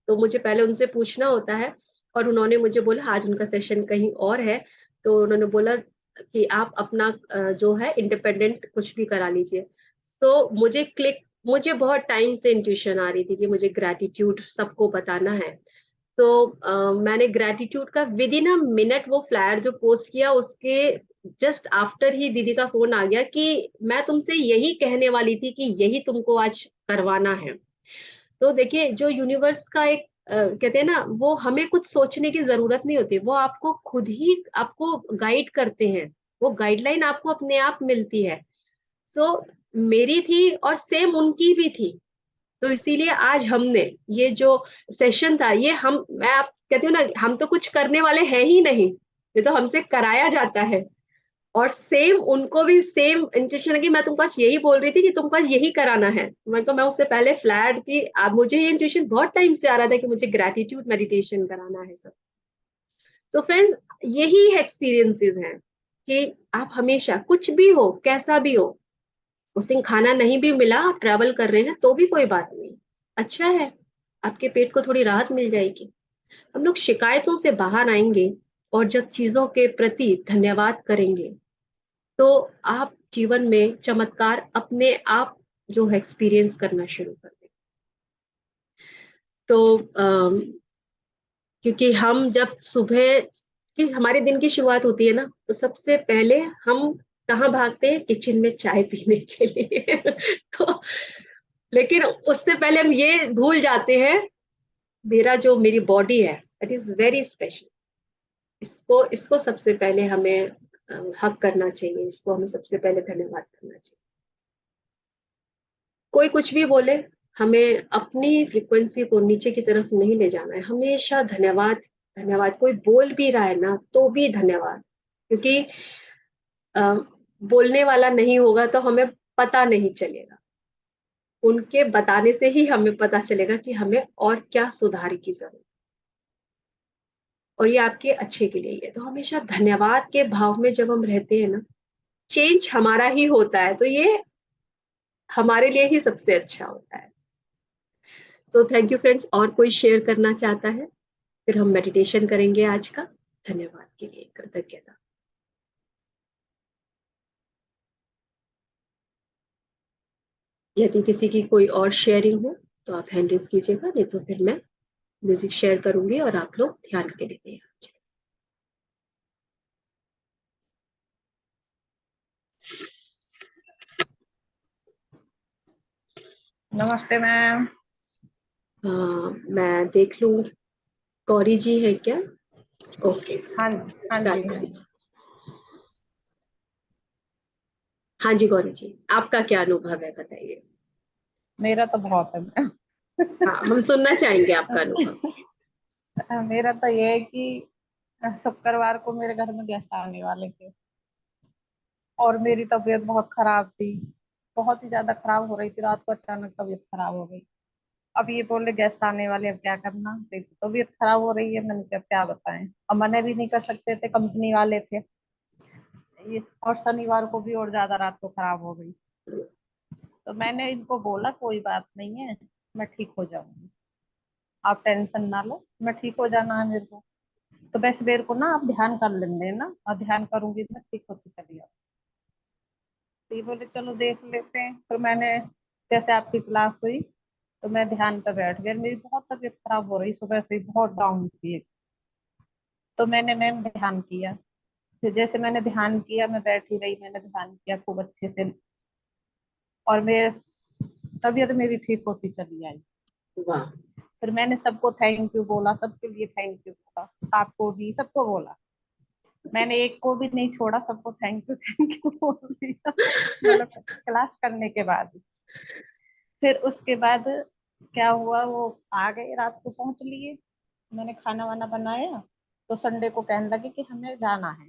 तो मुझे पहले उनसे पूछना होता है, और उन्होंने मुझे बोला आज उनका सेशन कहीं और है, तो उन्होंने बोला कि आप अपना जो है इंडिपेंडेंट कुछ भी करा लीजिए। सो मुझे बहुत टाइम से इंट्यूशन आ रही थी कि मुझे ग्रैटिट्यूड सबको बताना है। तो मैंने ग्रैटिट्यूड का विद इन अ मिनट वो फ्लायर जो पोस्ट किया, उसके जस्ट आफ्टर ही दीदी का फोन आ गया कि मैं तुमसे यही कहने वाली थी कि यही तुमको आज करवाना है। तो देखिए, जो यूनिवर्स का एक कहते हैं ना, वो हमें कुछ सोचने की जरूरत नहीं होती, वो आपको खुद ही आपको गाइड करते हैं। वो गाइडलाइन आपको अपने आप मिलती है। सो मेरी थी और सेम उनकी भी थी। तो इसीलिए आज हमने ये जो सेशन था, ये मैं आप कहती हूँ ना, हम तो कुछ करने वाले हैं ही नहीं, ये तो हमसे कराया जाता है। और सेम उनको भी सेम इंटेंशन है कि मैं तुमको आज यही बोल रही थी कि तुमको आज यही कराना है। मैं उससे पहले फ्लैट थी, अब मुझे ये इंट्यूशन बहुत टाइम से आ रहा था कि मुझे ग्रेटिट्यूड मेडिटेशन कराना है सब। तो फ्रेंड्स, यही एक्सपीरियंसेस हैं कि आप हमेशा कुछ भी हो, कैसा भी हो, उस दिन खाना नहीं भी मिला, आप ट्रैवल कर रहे हैं तो भी कोई बात नहीं, अच्छा है, आपके पेट को थोड़ी राहत मिल जाएगी। हम लोग शिकायतों से बाहर आएंगे और जब चीजों के प्रति धन्यवाद करेंगे, तो आप जीवन में चमत्कार अपने आप जो है एक्सपीरियंस करना शुरू कर देंगे। तो क्योंकि हम जब सुबह की हमारे दिन की शुरुआत होती है ना, तो सबसे पहले हम कहाँ भागते हैं? किचन में चाय पीने के लिए। तो लेकिन उससे पहले हम ये भूल जाते हैं, मेरी बॉडी है, इट इज वेरी स्पेशल। इसको इसको सबसे पहले हमें हक करना चाहिए, इसको हमें सबसे पहले धन्यवाद करना चाहिए। कोई कुछ भी बोले, हमें अपनी फ्रीक्वेंसी को नीचे की तरफ नहीं ले जाना है, हमेशा धन्यवाद। धन्यवाद, कोई बोल भी रहा है ना तो भी धन्यवाद, क्योंकि अ, बोलने वाला नहीं होगा तो हमें पता नहीं चलेगा, उनके बताने से ही हमें पता चलेगा कि हमें और क्या सुधार की जरूरत, और ये आपके अच्छे के लिए ही है। तो हमेशा धन्यवाद के भाव में जब हम रहते हैं ना, चेंज हमारा ही होता है, तो ये हमारे लिए ही सबसे अच्छा होता है। सो थैंक यू फ्रेंड्स, और कोई शेयर करना चाहता है? फिर हम मेडिटेशन करेंगे आज का। धन्यवाद के लिए कृतज्ञता। यदि किसी की कोई और शेयरिंग हो तो आप हैंड रेज कीजिएगा, नहीं तो फिर मैं म्यूजिक शेयर करूंगी और आप लोग ध्यान के लिए तैयार हो जाइए। नमस्ते मैम। मैं देख लूं, गौरी जी है क्या? ओके, हाँ हाँ स्टार्ट जी। कर दीजिए। हाँ जी गौरी जी, आपका क्या अनुभव है बताइए। मेरा तो बहुत है मैम। हाँ, हम सुनना चाहेंगे आपका अनुभव। मेरा तो ये है कि शुक्रवार को मेरे घर में गेस्ट आने वाले थे और मेरी तबीयत बहुत खराब थी, बहुत ही ज्यादा खराब हो रही थी। रात को अचानक तबीयत खराब हो गई। अब ये बोले गेस्ट आने वाले, अब क्या करना, तो तबीयत खराब हो रही है। मैंने कहा क्या बताएं, अब मना भी नहीं कर सकते थे, कंपनी वाले थे ये। और शनिवार को भी और ज्यादा रात को खराब हो गई। तो मैंने इनको बोला कोई बात नहीं है, मैं ठीक हो जाऊंगी, आप टेंशन ना लो, मैं ठीक हो जाना है मेरे को। तो बस मेरे को ना आप ध्यान कर लेंगे ना, और ध्यान करूंगी तो मैं ठीक होती चली जाऊँ। तो ये बोले चलो देख लेते हैं। फिर मैंने जैसे आपकी क्लास हुई तो मैं ध्यान पे बैठ गई। मेरी बहुत तबीयत खराब हो रही, सुबह से ही बहुत डाउन थी। तो मैंने मैम ध्यान किया। फिर जैसे मैंने ध्यान किया, मैं बैठी रही, मैंने ध्यान किया खूब अच्छे से, और मेरे तबीयत मेरी ठीक होती चली आई। वाह। फिर मैंने सबको थैंक यू बोला, सबके लिए थैंक यू बोला, आपको भी सबको बोला। मैंने एक को भी नहीं छोड़ा, सबको थैंक यू बोल दिया, मतलब क्लास करने के बाद। फिर उसके बाद क्या हुआ, वो आ गए, रात को पहुंच लिए। मैंने खाना वाना बनाया, तो संडे को कहने लगे कि हमें जाना है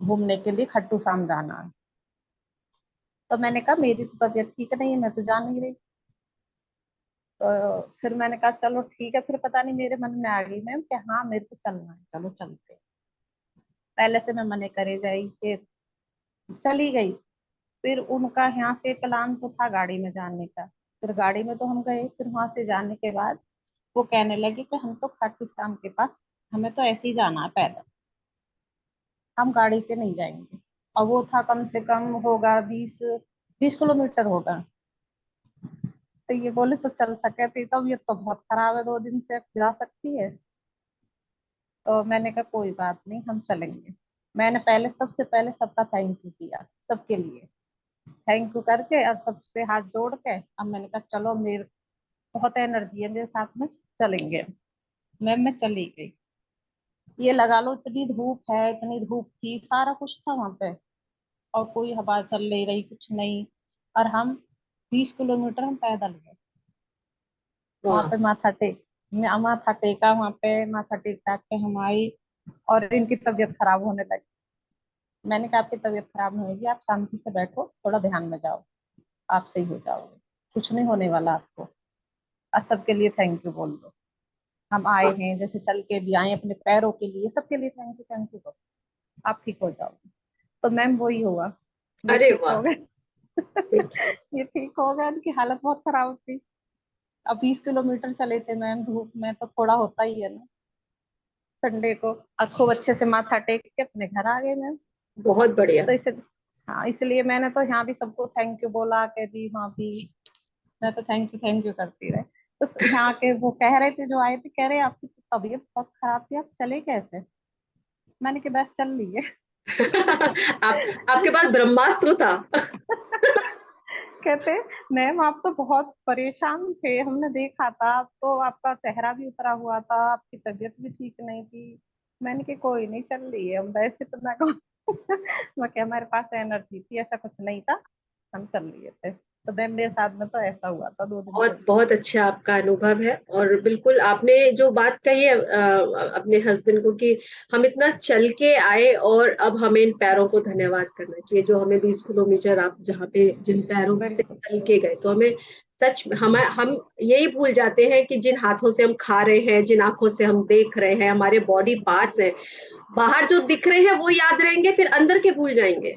घूमने के लिए, खट्टू श्याम जाना है। तो मैंने कहा मेरी तो तबीयत ठीक नहीं है, मैं तो जा नहीं रही। तो फिर मैंने कहा चलो ठीक है। फिर पता नहीं मेरे मन में आ गई मैम कि हाँ मेरे को चलना है, चलो चलते हैं। पहले से मैं मने करे गई, फिर चली गई। फिर उनका यहाँ से प्लान तो था गाड़ी में जाने का। फिर गाड़ी में तो हम गए। फिर वहां से जाने के बाद वो कहने लगे कि हम तो खाटू श्याम के पास, हमें तो ऐसे ही जाना है पैदल, हम गाड़ी से नहीं जाएंगे। और वो था कम से कम होगा 20 20 किलोमीटर होगा। तो ये बोले तो चल सके थे, तब ये तो बहुत खराब है, 2 दिन से जा सकती है। तो मैंने कहा कोई बात नहीं, हम चलेंगे। मैंने पहले सबसे पहले सबका थैंक यू किया, सबके लिए थैंक यू करके और सबसे हाथ जोड़ के अब मैंने कहा चलो, मेरे बहुत एनर्जी है मेरे साथ में, चलेंगे। मैं चली गई। ये लगा लो इतनी धूप है, इतनी धूप थी, सारा कुछ था वहां पे, और कोई हवा चल नहीं रही, कुछ नहीं। और हम 20 किलोमीटर हम पैदल गए। वहां वाह। पे माथा टेका, वहां पे माथा टेक टाक के हम आई। और इनकी तबीयत खराब होने लगी। मैंने कहा आपकी तबीयत खराब नहीं होगी, आप शांति से बैठो, थोड़ा ध्यान में जाओ, आप सही हो जाओगे, कुछ नहीं होने वाला आपको। और सबके लिए थैंक यू बोल दो, हम आए हैं जैसे चल के भी आए अपने पैरों के लिए, सबके लिए थैंक यू बोलो, आप ठीक हो जाओगे। तो मैम वही हुआ, ये अरे ठीक हो वाह। गए। ये ठीक हो गया, उनकी हालत बहुत खराब थी। अब 20 किलोमीटर चले थे मैम, धूप में तो थोड़ा होता ही है ना। संडे को और खूब अच्छे से माथा टेक के अपने घर आ गए मैम। बहुत बढ़िया। तो इसे हाँ, इसलिए मैंने तो यहाँ भी सबको थैंक यू बोला के भी, वहाँ भी मैं तो थैंक यू करती रहे। तो यहाँ के वो कह रहे थे, जो आए थे, कह रहे आपकी तो तबीयत बहुत खराब थी, आप चले कैसे? मैंने कहा बस चल ली है। आपके पास ब्रह्मास्त्र था। कहते मैम आप तो बहुत परेशान थे, हमने देखा था, आप तो आपका चेहरा भी उतरा हुआ था, आपकी तबीयत भी ठीक नहीं थी। मैंने कहा कोई नहीं, चल रही है, हम वैसे तो मैं कहूँ मैं क्या, हमारे पास एनर्जी थी, ऐसा कुछ नहीं था, हम चल लिए थे। तो मैम मेरे साथ में तो ऐसा हुआ था 2 दिन बहुत पहले। बहुत अच्छा आपका अनुभव है, और बिल्कुल आपने जो बात कही है अपने हस्बैंड को कि हम इतना चल के आए और अब हमें इन पैरों को धन्यवाद करना चाहिए, जो हमें 20 किलोमीटर आप जहाँ पे जिन पैरों से बिल्कुल चल के गए, तो हमें सच हम यही भूल जाते हैं कि जिन हाथों से हम खा रहे हैं, जिन आंखों से हम देख रहे हैं, हमारे बॉडी पार्ट्स हैं, बाहर जो दिख रहे हैं वो याद रहेंगे, फिर अंदर के भूल जाएंगे।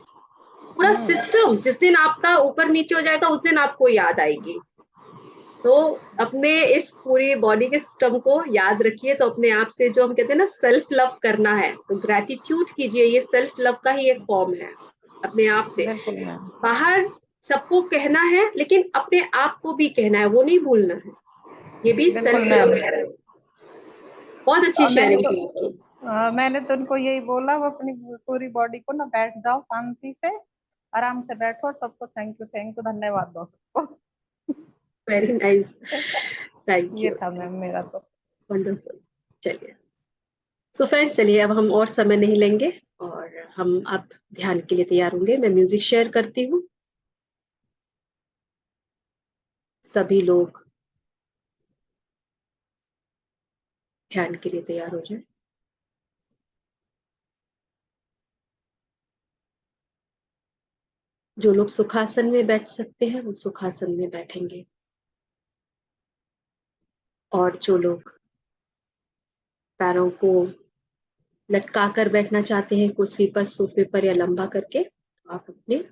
पूरा सिस्टम जिस दिन आपका ऊपर नीचे हो जाएगा उस दिन आपको याद आएगी। तो अपने इस पूरी बॉडी के सिस्टम को याद रखिए। तो अपने आप से जो हम कहते हैं ना सेल्फ लव करना है, तो ग्रेटिट्यूड कीजिए, ये सेल्फ लव का ही एक फॉर्म है अपने आप से। बिल्कुल मैम। बाहर सबको कहना है, लेकिन अपने आप को भी कहना है, वो नहीं भूलना है। ये भी बिल्कुल सेल्फ मैम। बहुत अच्छी मैंने शेयरिंग तो की। मैंने तो उनको यही बोला, वो अपनी पूरी बॉडी को ना बैठ जाओ, शांति से आराम से बैठो और सबको थैंक यू धन्यवाद दो सबको। वेरी नाइस, थैंक ये यू, था मैम मेरा तो। वंडरफुल। चलिए, सो फ्रेंड्स, चलिए अब हम और समय नहीं लेंगे और हम अब ध्यान के लिए तैयार होंगे। मैं म्यूजिक शेयर करती हूँ, सभी लोग ध्यान के लिए तैयार हो जाए। जो लोग सुखासन में बैठ सकते हैं वो सुखासन में बैठेंगे, और जो लोग पैरों को लटका कर बैठना चाहते हैं कुर्सी पर, सोफे पर या लंबा करके, तो आप अपने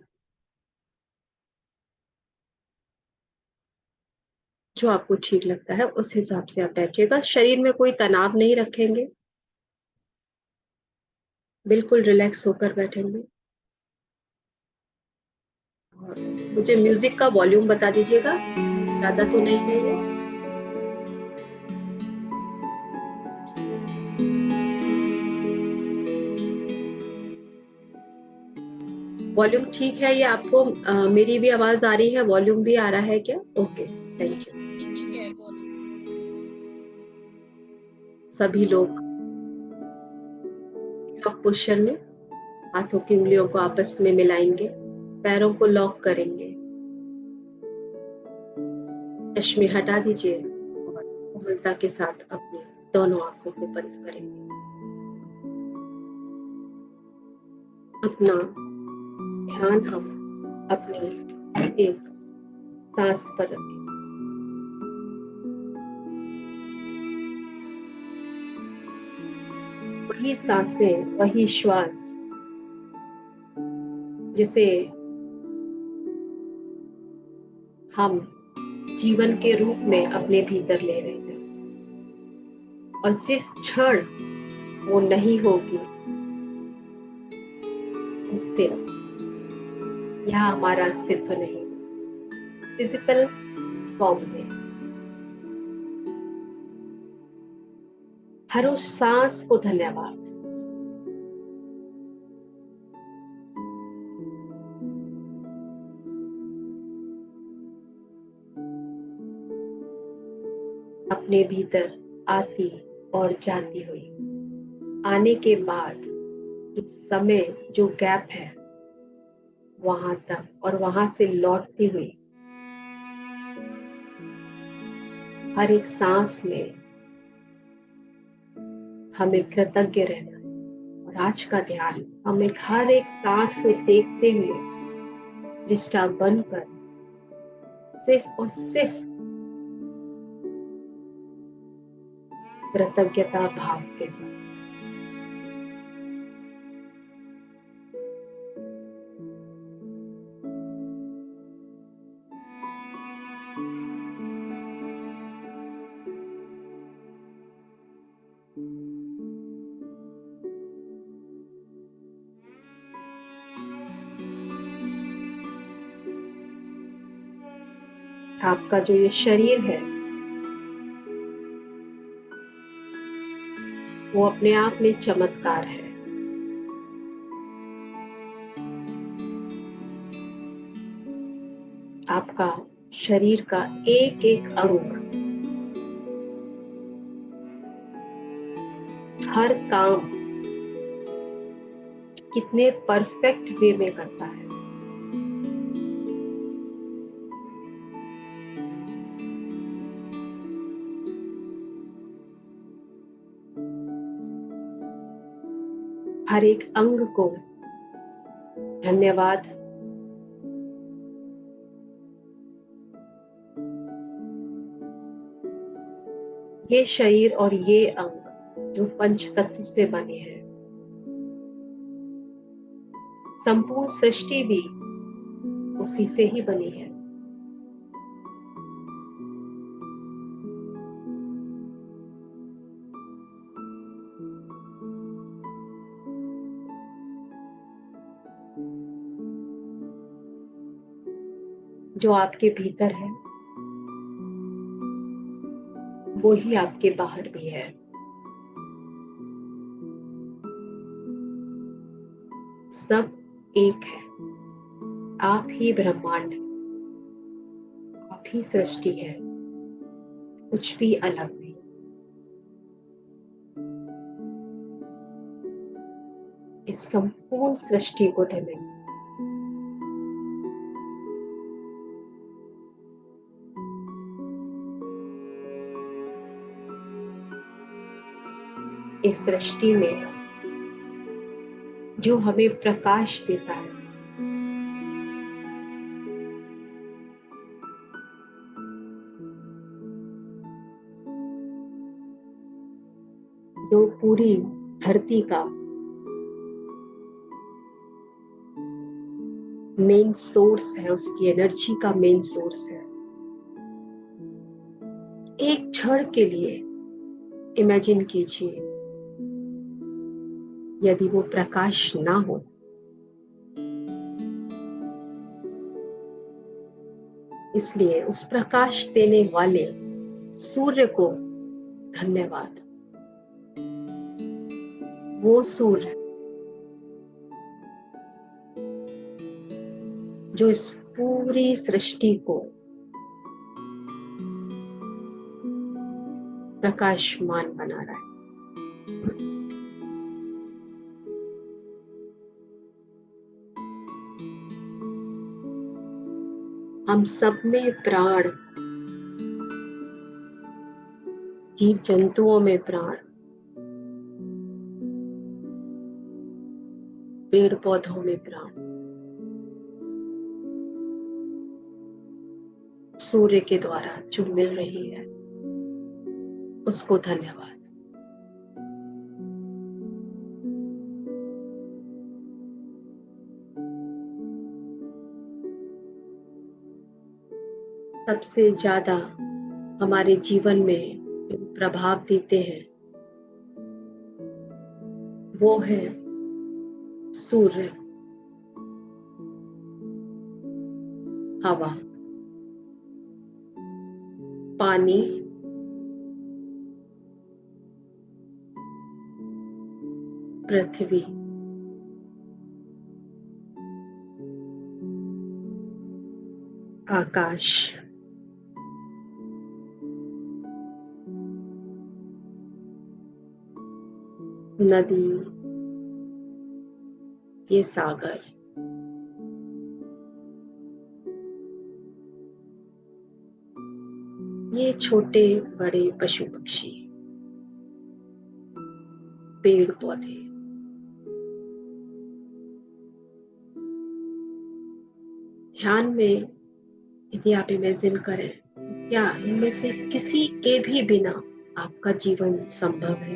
जो आपको ठीक लगता है उस हिसाब से आप बैठिएगा। शरीर में कोई तनाव नहीं रखेंगे, बिल्कुल रिलैक्स होकर बैठेंगे। और मुझे म्यूजिक का वॉल्यूम बता दीजिएगा, ज्यादा तो नहीं है ये? वॉल्यूम ठीक है ये आपको? मेरी भी आवाज आ रही है, वॉल्यूम भी आ रहा है क्या? Okay, thank you. सभी लोग लॉक पोस्चर में हाथों की उंगलियों को आपस में मिलाएंगे, पैरों को लॉक करेंगे, चश्मे हटा दीजिए और कोमलता के साथ अपनी दोनों आंखों को बंद करेंगे। अपना ध्यान हम अपनी एक सांस पर रखें। वही सांसें, वही श्वास जिसे हम जीवन के रूप में अपने भीतर ले रहे हैं, और जिस क्षण वो नहीं होगी उस दिन यहाँ हमारा अस्तित्व नहीं, फिजिकल फॉर्म में। हर उस सांस को धन्यवाद। अपने भीतर आती और जाती हुई, आने के बाद जो समय, जो गैप है वहां तक, और वहां से लौटती हुई, हर एक सांस में हमें कृतज्ञ रहना है। और आज का ध्यान हमें हर एक सांस को देखते हुए दृष्टा बनकर सिर्फ और सिर्फ कृतज्ञता भाव के साथ आपका जो ये शरीर है वो अपने आप में चमत्कार है। आपका शरीर का एक एक अंग हर काम कितने परफेक्ट वे में करता है। हर एक अंग को धन्यवाद। ये शरीर और ये अंग जो पंच तत्व से बने हैं, संपूर्ण सृष्टि भी उसी से ही बनी है। जो आपके भीतर है वो ही आपके बाहर भी है। सब एक है। आप ही ब्रह्मांड है, आप ही सृष्टि है, कुछ भी अलग नहीं। इस संपूर्ण सृष्टि को धन्यवाद। इस सृष्टि में जो हमें प्रकाश देता है, जो पूरी धरती का मेन सोर्स है, उसकी एनर्जी का मेन सोर्स है। एक क्षण के लिए इमेजिन कीजिए, यदि वो प्रकाश ना हो, इसलिए उस प्रकाश देने वाले सूर्य को धन्यवाद। वो सूर्य जो इस पूरी सृष्टि को प्रकाशमान बना रहा है। हम सब में प्राण, जीव जंतुओं में प्राण, पेड़ पौधों में प्राण, सूर्य के द्वारा जो मिल रही है उसको धन्यवाद। सबसे ज्यादा हमारे जीवन में जो प्रभाव देते हैं वो है सूर्य, हवा, पानी, पृथ्वी, आकाश, नदी, ये सागर, ये छोटे बड़े पशु पक्षी, पेड़ पौधे, ध्यान में यदि आप इमेजिन करें तो क्या इनमें से किसी के भी बिना आपका जीवन संभव है?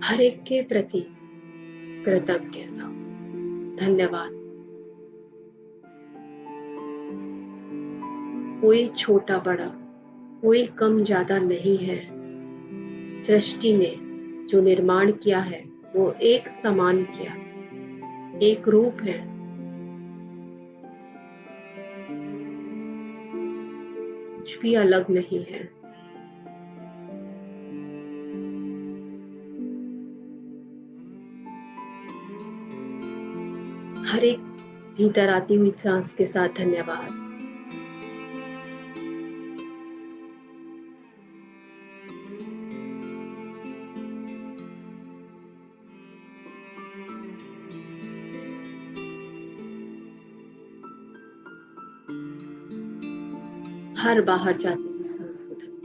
हर एक के प्रति कृतज्ञता, धन्यवाद। कोई छोटा बड़ा, कोई कम ज्यादा नहीं है। सृष्टि ने जो निर्माण किया है वो एक समान किया, एक रूप है। कुछ भी अलग नहीं है। हर एक भीतर आती हुई सांस के साथ धन्यवाद। हर बाहर जाती हुई सांस को धन्यवाद।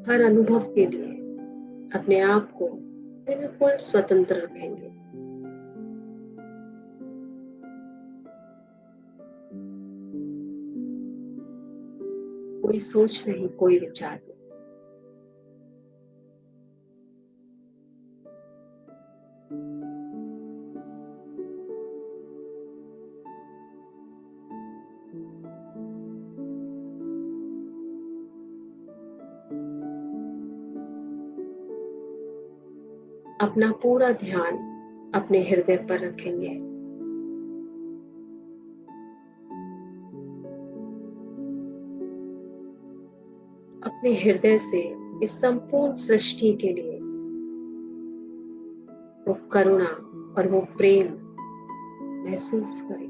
हर अनुभव के लिए अपने आप को बिल्कुल स्वतंत्र रखेंगे। कोई सोच नहीं, कोई विचार नहीं। अपना पूरा ध्यान अपने हृदय पर रखेंगे। अपने हृदय से इस संपूर्ण सृष्टि के लिए वो करुणा और वो प्रेम महसूस करें।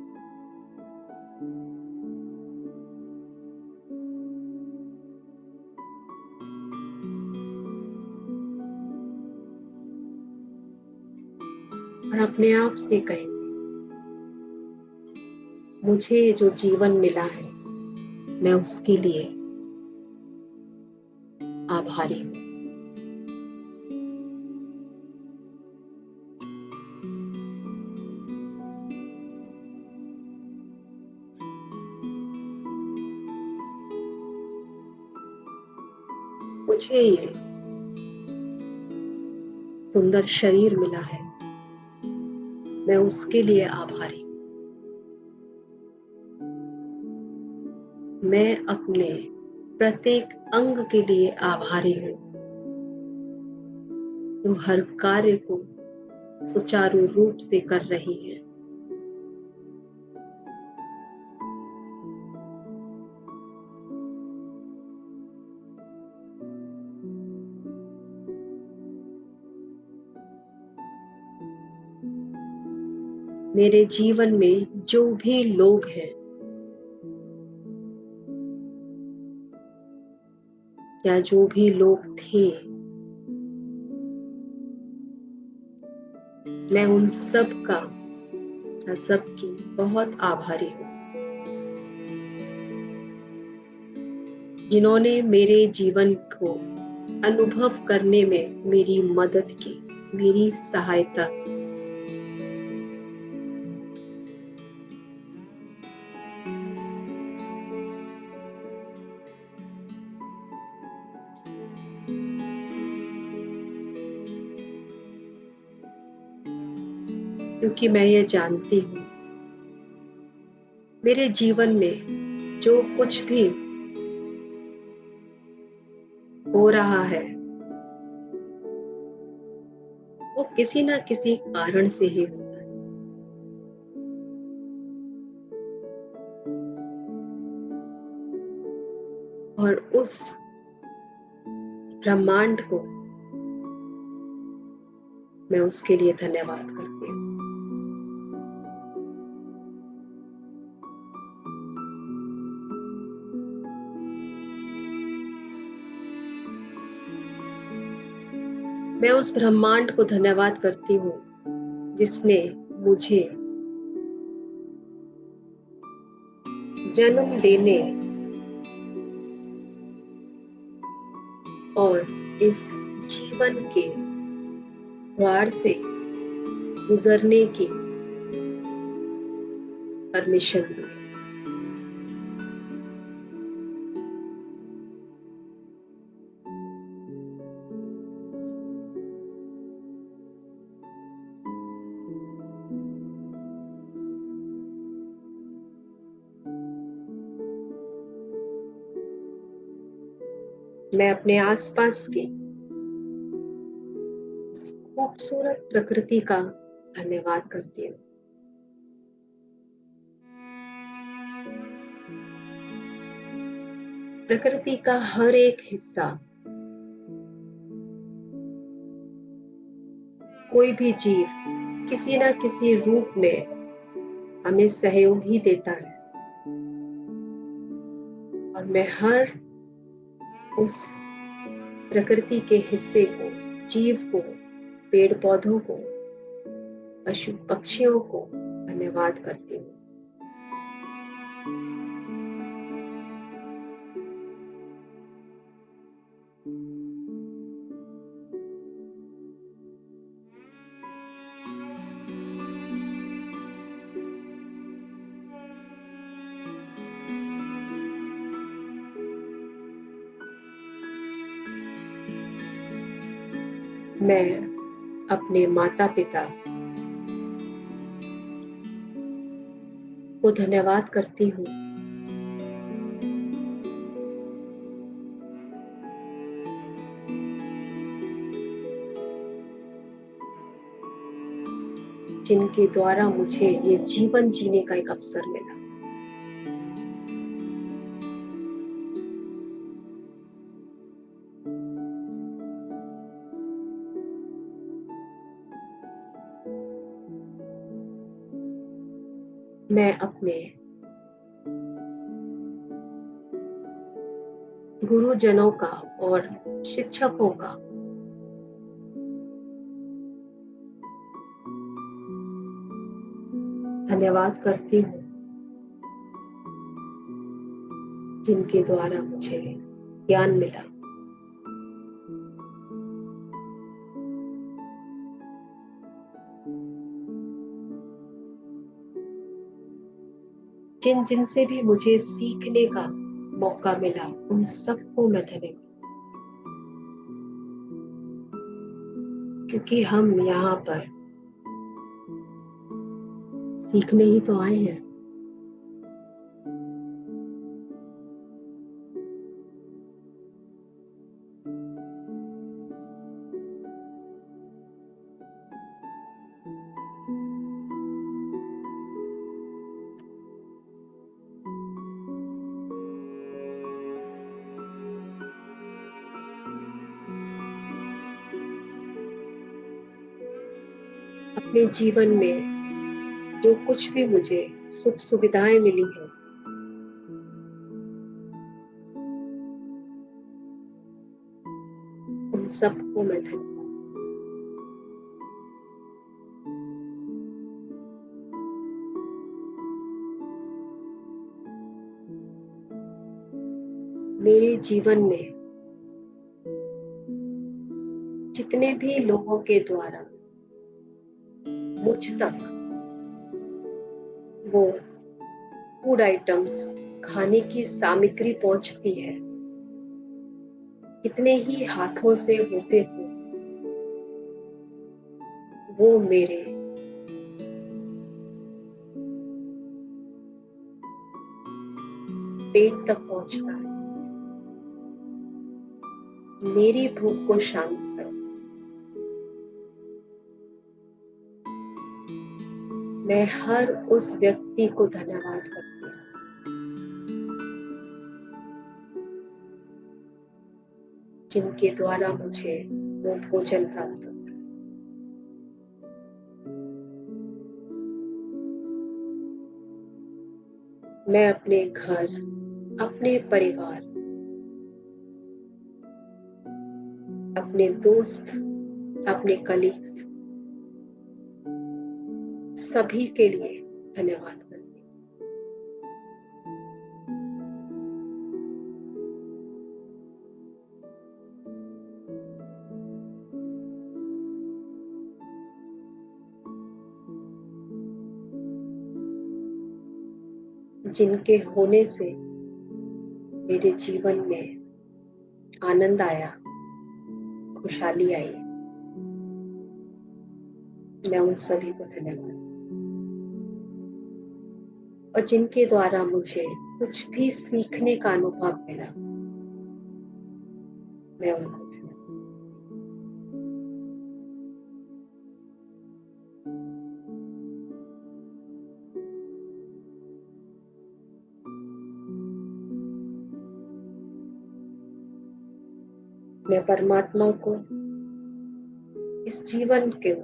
और अपने आप से कहें, मुझे जो जीवन मिला है मैं उसके लिए आभारी हूं। मुझे ये सुंदर शरीर मिला है, मैं उसके लिए आभारी हूं। मैं अपने प्रत्येक अंग के लिए आभारी हूं। तुम हर कार्य को सुचारू रूप से कर रही हैं। मेरे जीवन में जो भी लोग हैं या जो भी लोग थे, मैं उन सब का या सबकी बहुत आभारी हूं, जिन्होंने मेरे जीवन को अनुभव करने में मेरी मदद की, मेरी सहायता की। क्योंकि मैं ये जानती हूँ, मेरे जीवन में जो कुछ भी हो रहा है वो किसी ना किसी कारण से ही होता है। और उस ब्रह्मांड को मैं उसके लिए धन्यवाद करती हूँ। मैं उस ब्रह्मांड को धन्यवाद करती हूँ जिसने मुझे जन्म देने और इस जीवन के द्वार से गुजरने की परमिशन दी। मैं अपने आसपास की इस खूबसूरत प्रकृति का धन्यवाद करती हूँ। प्रकृति का हर एक हिस्सा, कोई भी जीव किसी न किसी रूप में हमें सहयोग ही देता है, और मैं हर उस प्रकृति के हिस्से को, जीव को, पेड़ पौधों को, पशु पक्षियों को धन्यवाद करती हूँ। मैं अपने माता पिता को धन्यवाद करती हूँ जिनके द्वारा मुझे ये जीवन जीने का एक अवसर मिला। मैं अपने गुरुजनों का और शिक्षकों का धन्यवाद करती हूँ जिनके द्वारा मुझे ज्ञान मिला। जिनसे भी मुझे सीखने का मौका मिला, उन सबको मैं धन्यवाद, क्योंकि हम यहाँ पर सीखने ही तो आए हैं। अपने जीवन में जो कुछ भी मुझे सुख सुविधाएं मिली हैं, उन सबको मैं धन्यवाद। मेरे जीवन में जितने भी लोगों के द्वारा मुझ तक वो फूड आइटम्स, खाने की सामग्री पहुंचती है, कितने ही हाथों से होते हो, वो मेरे पेट तक पहुंचता है, मेरी भूख को शांत करता है। मैं हर उस व्यक्ति को धन्यवाद करती हूँ जिनके द्वारा मुझे वो भोजन प्राप्त होता है। मैं अपने घर, अपने परिवार, अपने दोस्त, अपने कलीग्स, सभी के लिए धन्यवाद करती हूँ। जिनके होने से मेरे जीवन में आनंद आया, खुशहाली आई, मैं उन सभी को धन्यवाद। और जिनके द्वारा मुझे कुछ भी सीखने का अनुभव मिला, मैं उनको धन्यवाद। मैं परमात्मा को इस जीवन के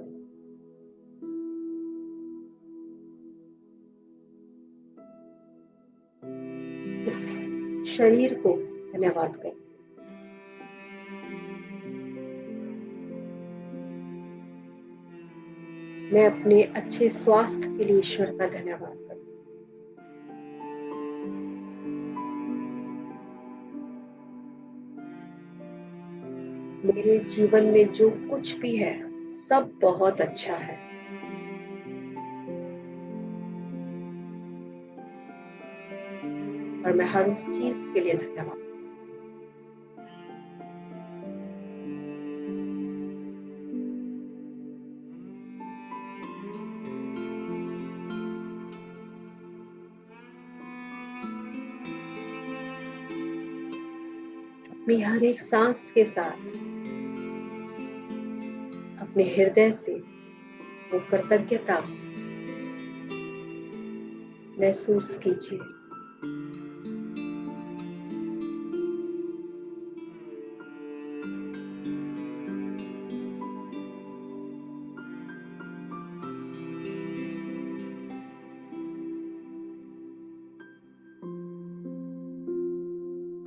इस शरीर को धन्यवाद करती हूँ। मैं अपने अच्छे स्वास्थ्य के लिए ईश्वर का धन्यवाद करती हूँ। मेरे जीवन में जो कुछ भी है, सब बहुत अच्छा है। और मैं हर उस चीज के लिए धन्यवाद। अपनी हर एक सांस के साथ अपने हृदय से वो कृतज्ञता महसूस कीजिए।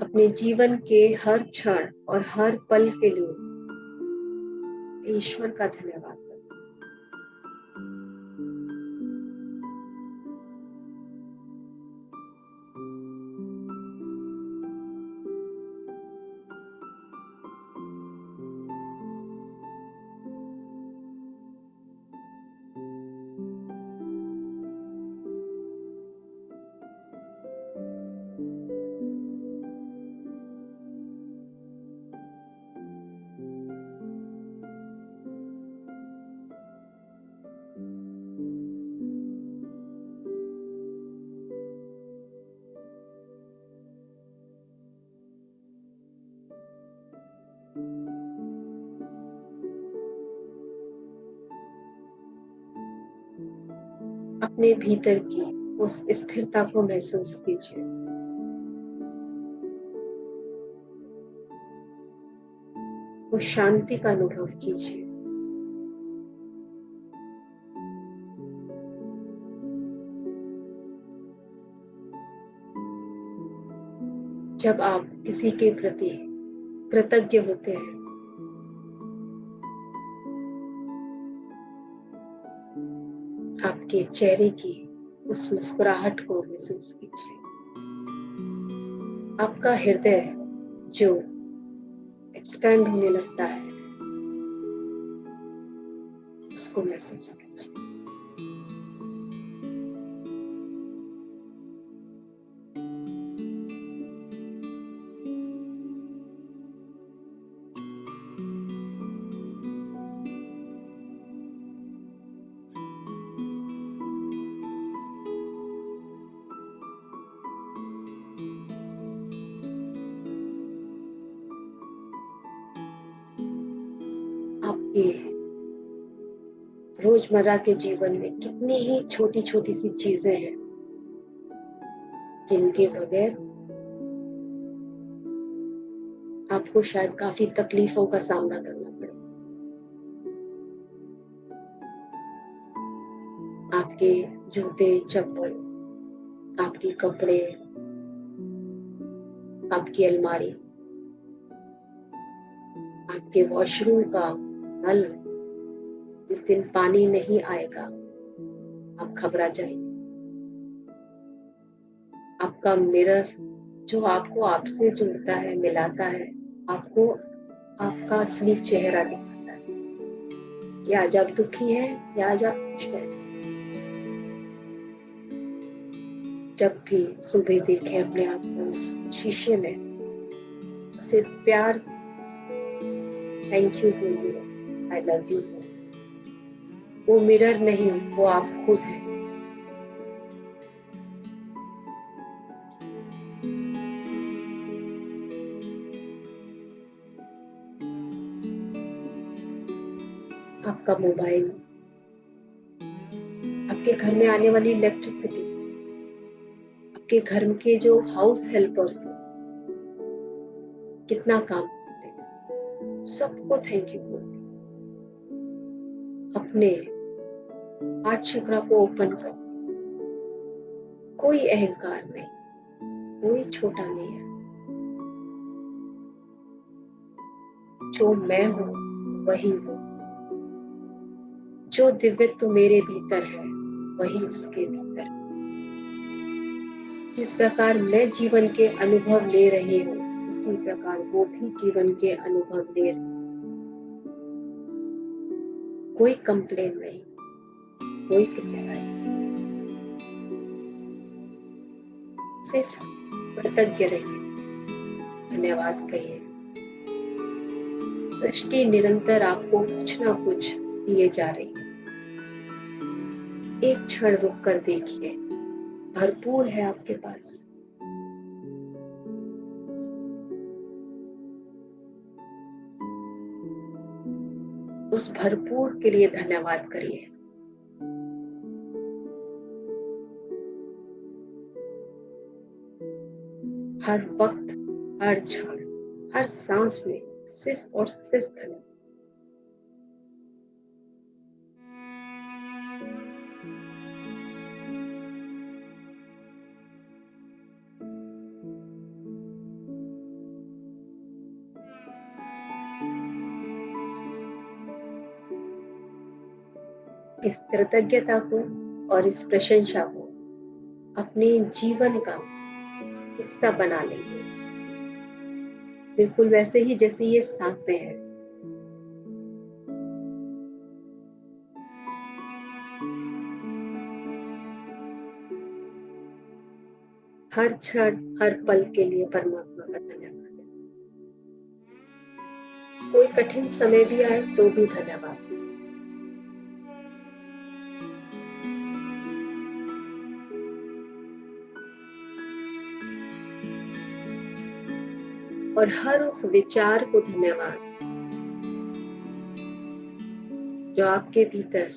अपने जीवन के हर क्षण और हर पल के लिए ईश्वर का धन्यवाद करें। अपने भीतर की उस स्थिरता को महसूस कीजिए। वो शांति का अनुभव कीजिए। जब आप किसी के प्रति कृतज्ञ होते हैं, आपके चेहरे की उस मुस्कुराहट को महसूस कीजिए। आपका हृदय जो एक्सपैंड होने लगता है, उसको महसूस कीजिए। आपके रोजमर्रा के जीवन में कितनी ही छोटी छोटी सी चीजें हैं जिनके बगैर आपको शायद काफी तकलीफों का सामना करना पड़े। आपके जूते, चप्पल, आपके कपड़े, आपकी अलमारी, आपके वॉशरूम का नल, जिस दिन पानी नहीं आएगा आप घबरा जाएंगे। आपका मिरर जो आपको आपसे जोड़ता है, मिलाता है, आपको आपका असली चेहरा दिखाता है कि आज आप दुखी हैं या आज आप खुश हैं। जब भी सुबह देखें अपने आप को उस शीशे में, उसे प्यार से थैंक यू बोलिए, आई लव यू बोलिए। वो मिरर नहीं, वो आप खुद हैं। आपका मोबाइल, आपके घर में आने वाली इलेक्ट्रिसिटी, आपके घर के जो हाउस हेल्पर्स हैं, कितना काम करते हैं, सबको थैंक यू बोलते हैं। अपने हार्ट चक्रा को ओपन कर, कोई अहंकार नहीं, कोई छोटा नहीं है। जो मैं हूं वही हूं, जो दिव्यत्व मेरे भीतर है वही उसके भीतर है। जिस प्रकार मैं जीवन के अनुभव ले रही हूँ, उसी प्रकार वो भी जीवन के अनुभव ले रहे। कोई कंप्लेन नहीं, कोई क्रिटिसाइज, सिर्फ कृतज्ञ रहिए, धन्यवाद कहिए। सृष्टि निरंतर आपको कुछ ना कुछ दिए जा रही है। एक क्षण रुक कर देखिए, भरपूर है आपके पास। उस भरपूर के लिए धन्यवाद करिए। हर वक्त, हर क्षण, हर सांस में सिर्फ और सिर्फ धन्यवाद। इस कृतज्ञता को और इस प्रशंसा को अपने जीवन का हिस्सा बना लेंगे, बिल्कुल वैसे ही जैसे ये सांसें हैं। हर क्षण, हर पल के लिए परमात्मा का धन्यवाद। कोई कठिन समय भी आए तो भी धन्यवाद। और हर उस विचार को धन्यवाद जो आपके भीतर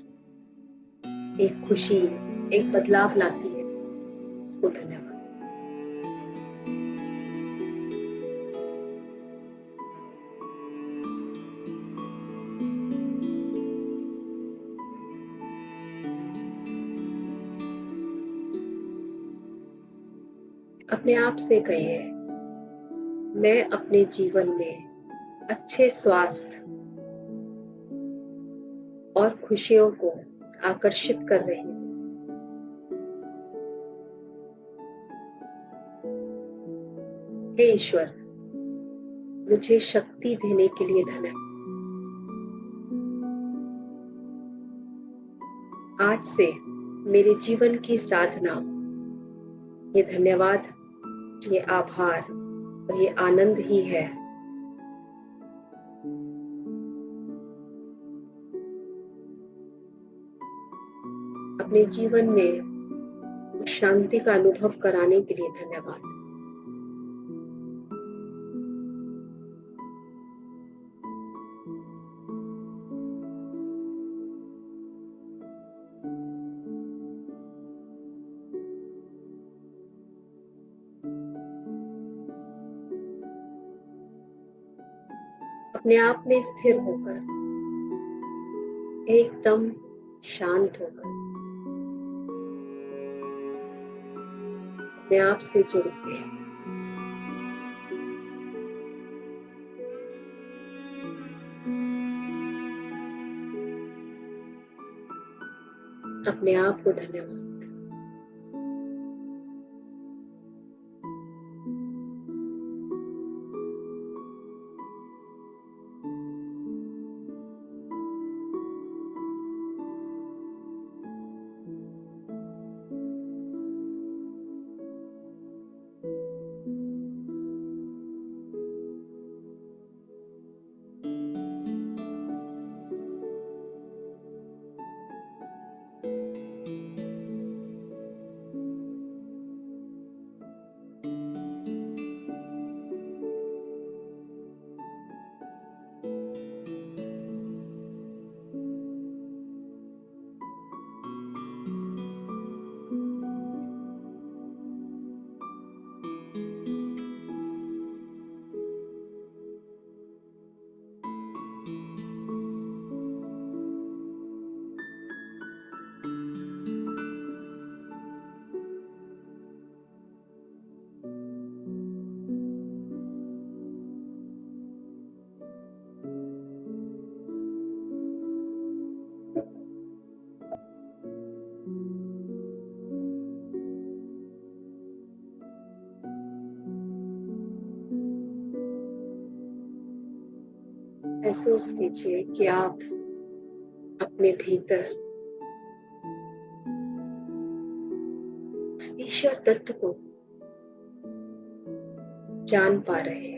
एक खुशी, एक बदलाव लाती है, उसको धन्यवाद। अपने आप से कहिए, मैं अपने जीवन में अच्छे स्वास्थ्य और खुशियों को आकर्षित कर रही हूँ। हे ईश्वर, मुझे शक्ति देने के लिए धन्यवाद। आज से मेरे जीवन की साधना ये धन्यवाद, ये आभार और ये आनंद ही है। अपने जीवन में शांति का अनुभव कराने के लिए धन्यवाद। अपने आप में स्थिर होकर, एकदम शांत होकर, अपने आप से जुड़ के अपने आप को धन्यवाद। महसूस कीजिए कि आप अपने भीतर उस ईश्वर तत्व को जान पा रहे हैं।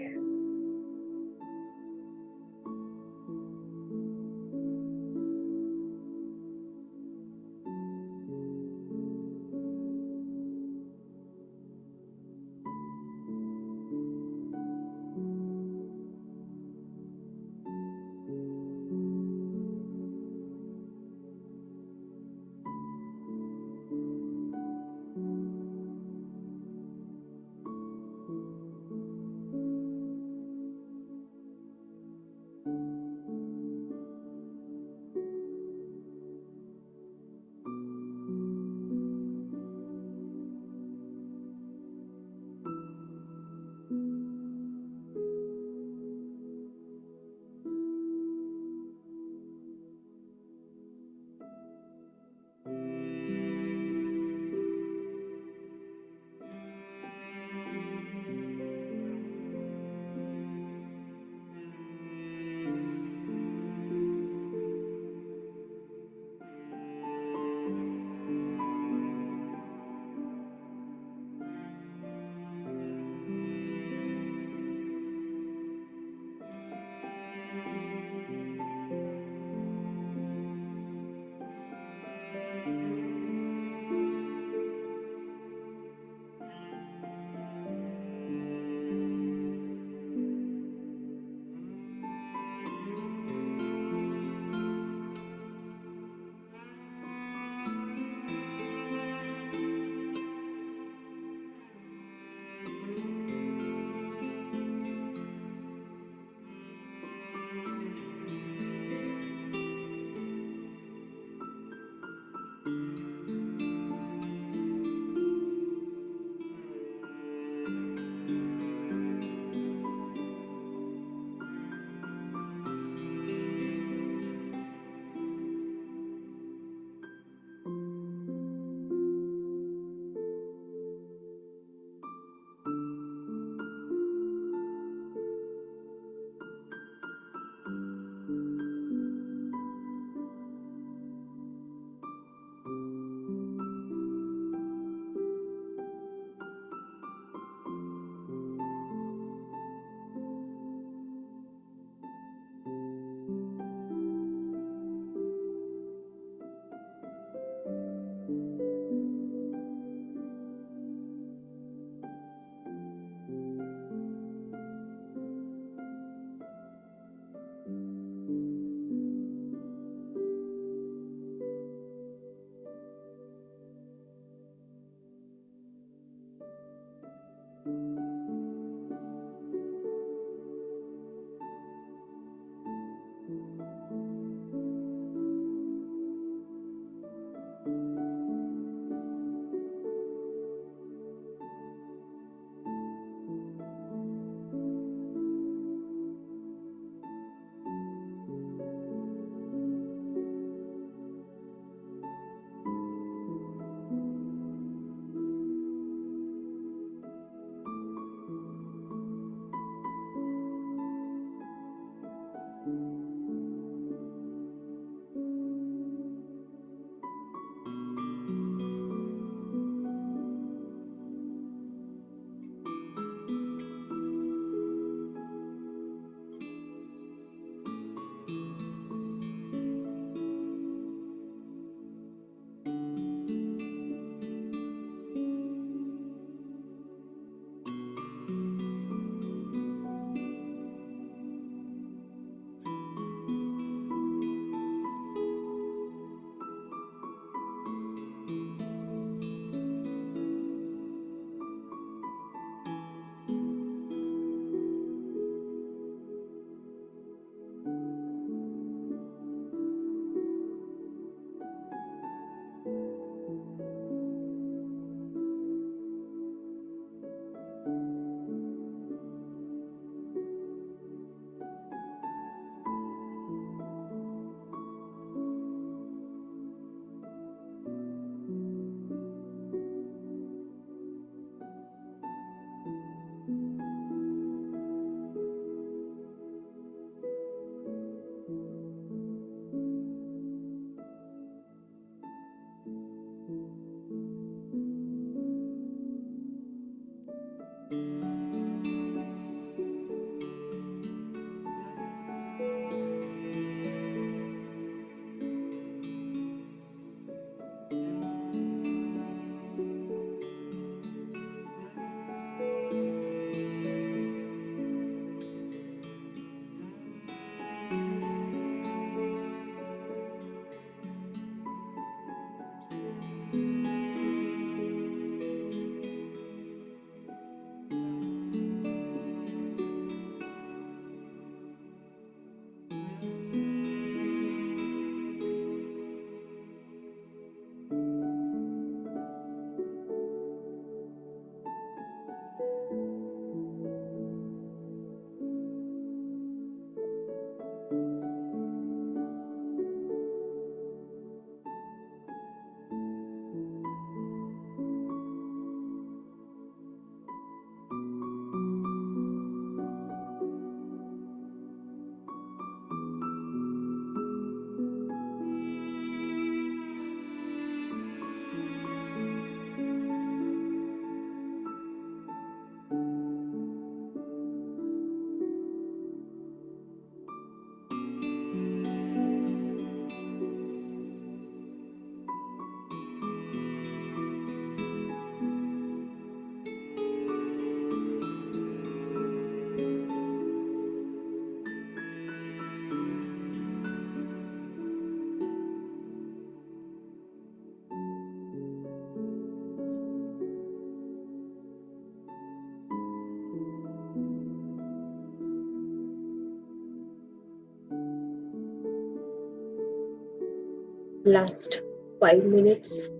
Last 5 minutes.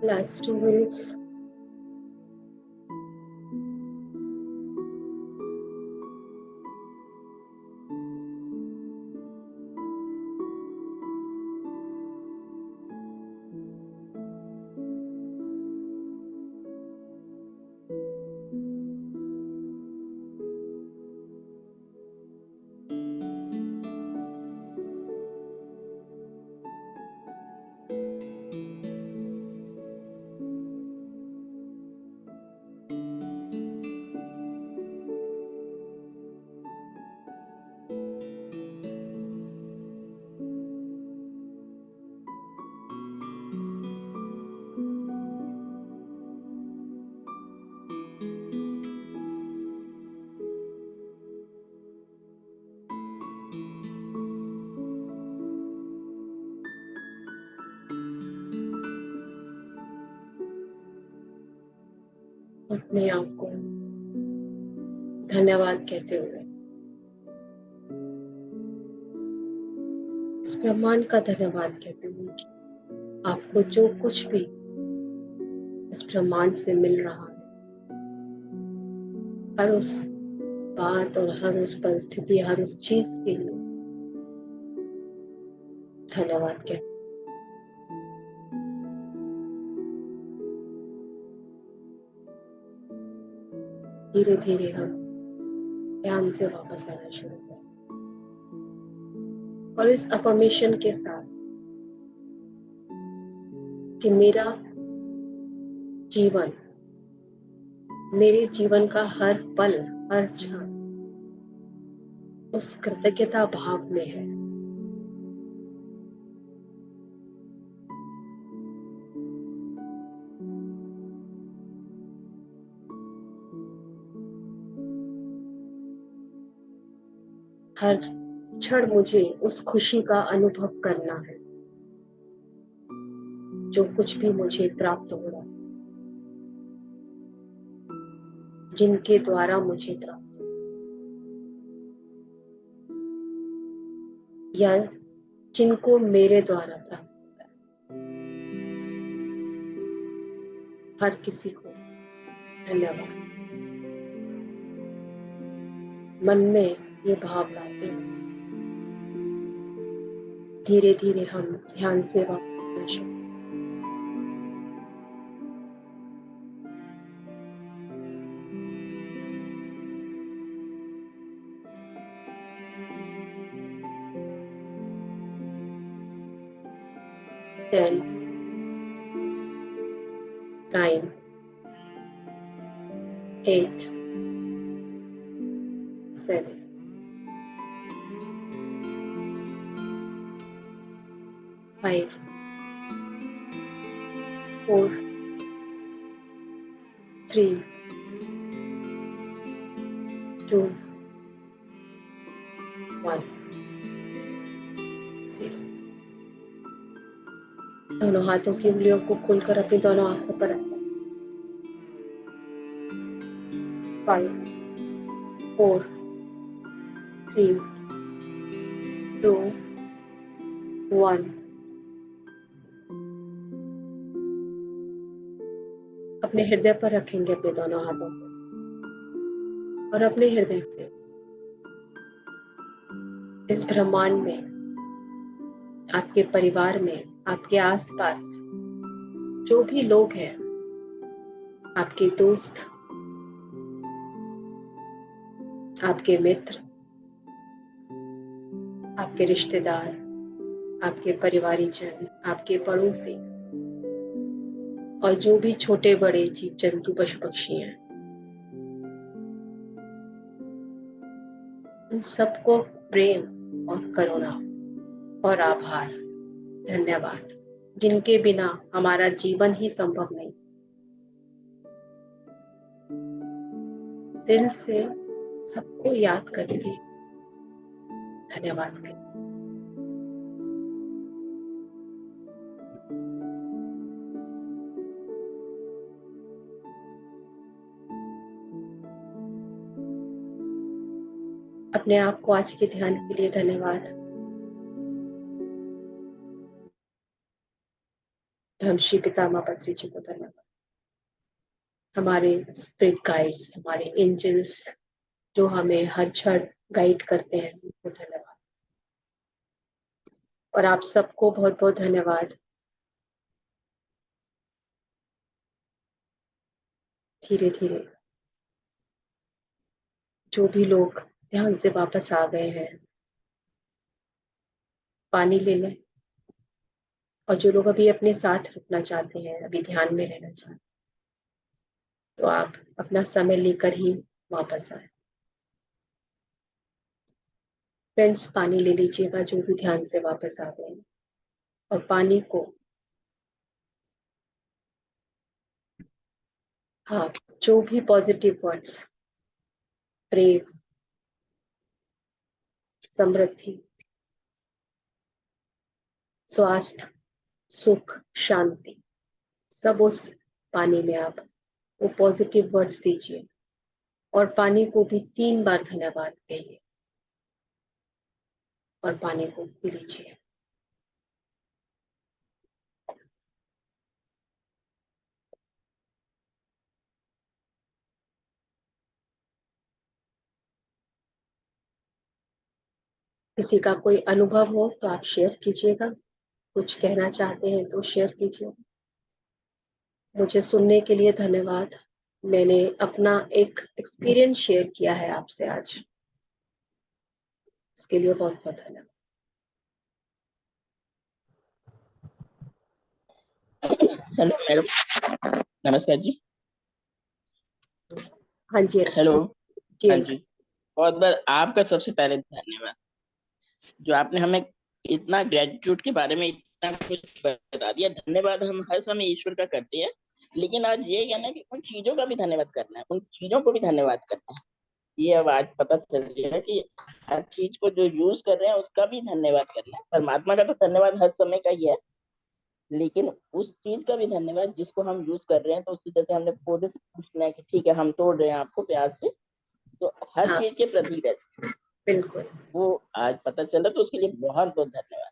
Last 2 minutes. अपने आप को धन्यवाद कहते हुए, इस ब्रह्मांड का धन्यवाद कहते हुए कि आपको जो कुछ भी इस ब्रह्मांड से मिल रहा है, हर उस बात और हर उस परिस्थिति, हर उस चीज के लिए धन्यवाद कहते। धीरे धीरे हम ध्यान से वापस आना शुरू करें और इस अफर्मेशन के साथ कि मेरा जीवन, मेरे जीवन का हर पल, हर क्षण उस कृतज्ञता भाव में है। हर क्षण मुझे उस खुशी का अनुभव करना है जो कुछ भी मुझे प्राप्त हो रहा है, जिनके द्वारा मुझे प्राप्त हो, या जिनको मेरे द्वारा प्राप्त होता है। हर किसी को धन्यवाद। मन में ये भाव लाते हुए धीरे धीरे हम ध्यान से वापस शुरू। Ten, 9, 8, 7, 5, 4, 3, 2, 1, 0। दोनों हाथों की उंगलियों को खोलकर अपनी दोनों आंखों पर रखें। 5, 4, 3, 2, 1। अपने हृदय पर रखेंगे अपने दोनों हाथों को और अपने हृदय से इस ब्रह्मांड में, आपके परिवार में, आपके आसपास जो भी लोग हैं, आपके दोस्त, आपके मित्र, आपके रिश्तेदार, आपके परिवारीजन, आपके पड़ोसी और जो भी छोटे बड़े जीव जंतु पशु पक्षी हैं, उन सबको प्रेम और करुणा और आभार, धन्यवाद, जिनके बिना हमारा जीवन ही संभव नहीं। दिल से सबको याद करके धन्यवाद करें। अपने आप को आज के ध्यान के लिए धन्यवाद। ब्रह्मश्री पितामह पत्री जी को धन्यवाद, हमारे स्पिरिट गाइड्स, हमारे एंजल्स जो हमें हर क्षण गाइड करते हैं, उनको धन्यवाद। और आप सबको बहुत बहुत धन्यवाद। धीरे धीरे जो भी लोग ध्यान से वापस आ गए हैं, पानी ले लें, और जो लोग अभी अपने साथ रुकना चाहते हैं, अभी ध्यान में रहना चाहते हैं, तो आप अपना समय लेकर ही वापस आए। फ्रेंड्स, पानी ले लीजिएगा जो भी ध्यान से वापस आ गए हैं, और पानी को हाँ, जो भी पॉजिटिव वर्ड्स, प्रेम, समृद्धि, स्वास्थ्य, सुख, शांति, सब उस पानी में आप वो पॉजिटिव वर्ड्स दीजिए, और पानी को भी 3 बार धन्यवाद कहिए, और पानी को पी लीजिए। किसी का कोई अनुभव हो तो आप शेयर कीजिएगा, कुछ कहना चाहते हैं तो शेयर कीजिए। मुझे सुनने के लिए धन्यवाद। मैंने अपना एक एक्सपीरियंस शेयर किया है आपसे आज, उसके लिए बहुत बहुत धन्यवाद। हेलो मैडम, नमस्कार जी। हाँ जी हेलो। जी हाँ अंकल। जी, बहुत बहुत आपका सबसे पहले धन्यवाद, जो आपने हमें इतना ग्रेटिट्यूड के बारे में इतना कुछ बता दिया। धन्यवाद हम हर समय ईश्वर का करते हैं, लेकिन आज ये कहना है कि उन चीजों का भी धन्यवाद करना है, उन चीजों को भी धन्यवाद करना है। ये अब आज पता चल गया कि हर चीज को जो यूज कर रहे हैं उसका भी धन्यवाद करना है। परमात्मा का तो धन्यवाद हर समय का ही है, लेकिन उस चीज का भी धन्यवाद जिसको हम यूज कर रहे हैं। तो उसी जैसे हमने पौधे से पूछना है कि ठीक है हम तोड़ रहे हैं आपको प्यार से, तो हर हाँ, चीज के प्रति रहते, बिल्कुल वो आज पता चला, तो उसके लिए बहुत बहुत धन्यवाद।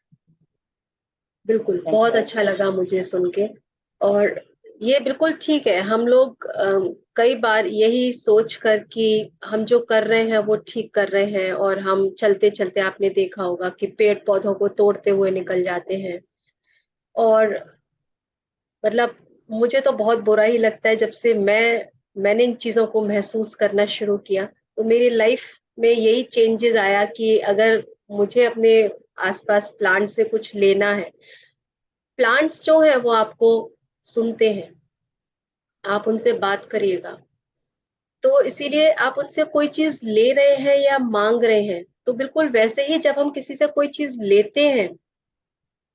बिल्कुल, थैंक बहुत यू। अच्छा लगा मुझे सुन के। और ये बिल्कुल ठीक है, हम लोग कई बार यही सोच कर कि हम जो कर रहे हैं वो ठीक कर रहे हैं, और हम चलते चलते, आपने देखा होगा कि पेड़ पौधों को तोड़ते हुए निकल जाते हैं। और मतलब मुझे तो बहुत बुरा ही लगता है, जब से मैंने इन चीजों को महसूस करना शुरू किया, तो मेरी लाइफ में यही चेंजेस आया कि अगर मुझे अपने आसपास प्लांट से कुछ लेना है, प्लांट्स जो है वो आपको सुनते हैं, आप उनसे बात करिएगा। तो इसीलिए आप उनसे कोई चीज ले रहे हैं या मांग रहे हैं, तो बिल्कुल वैसे ही जब हम किसी से कोई चीज लेते हैं,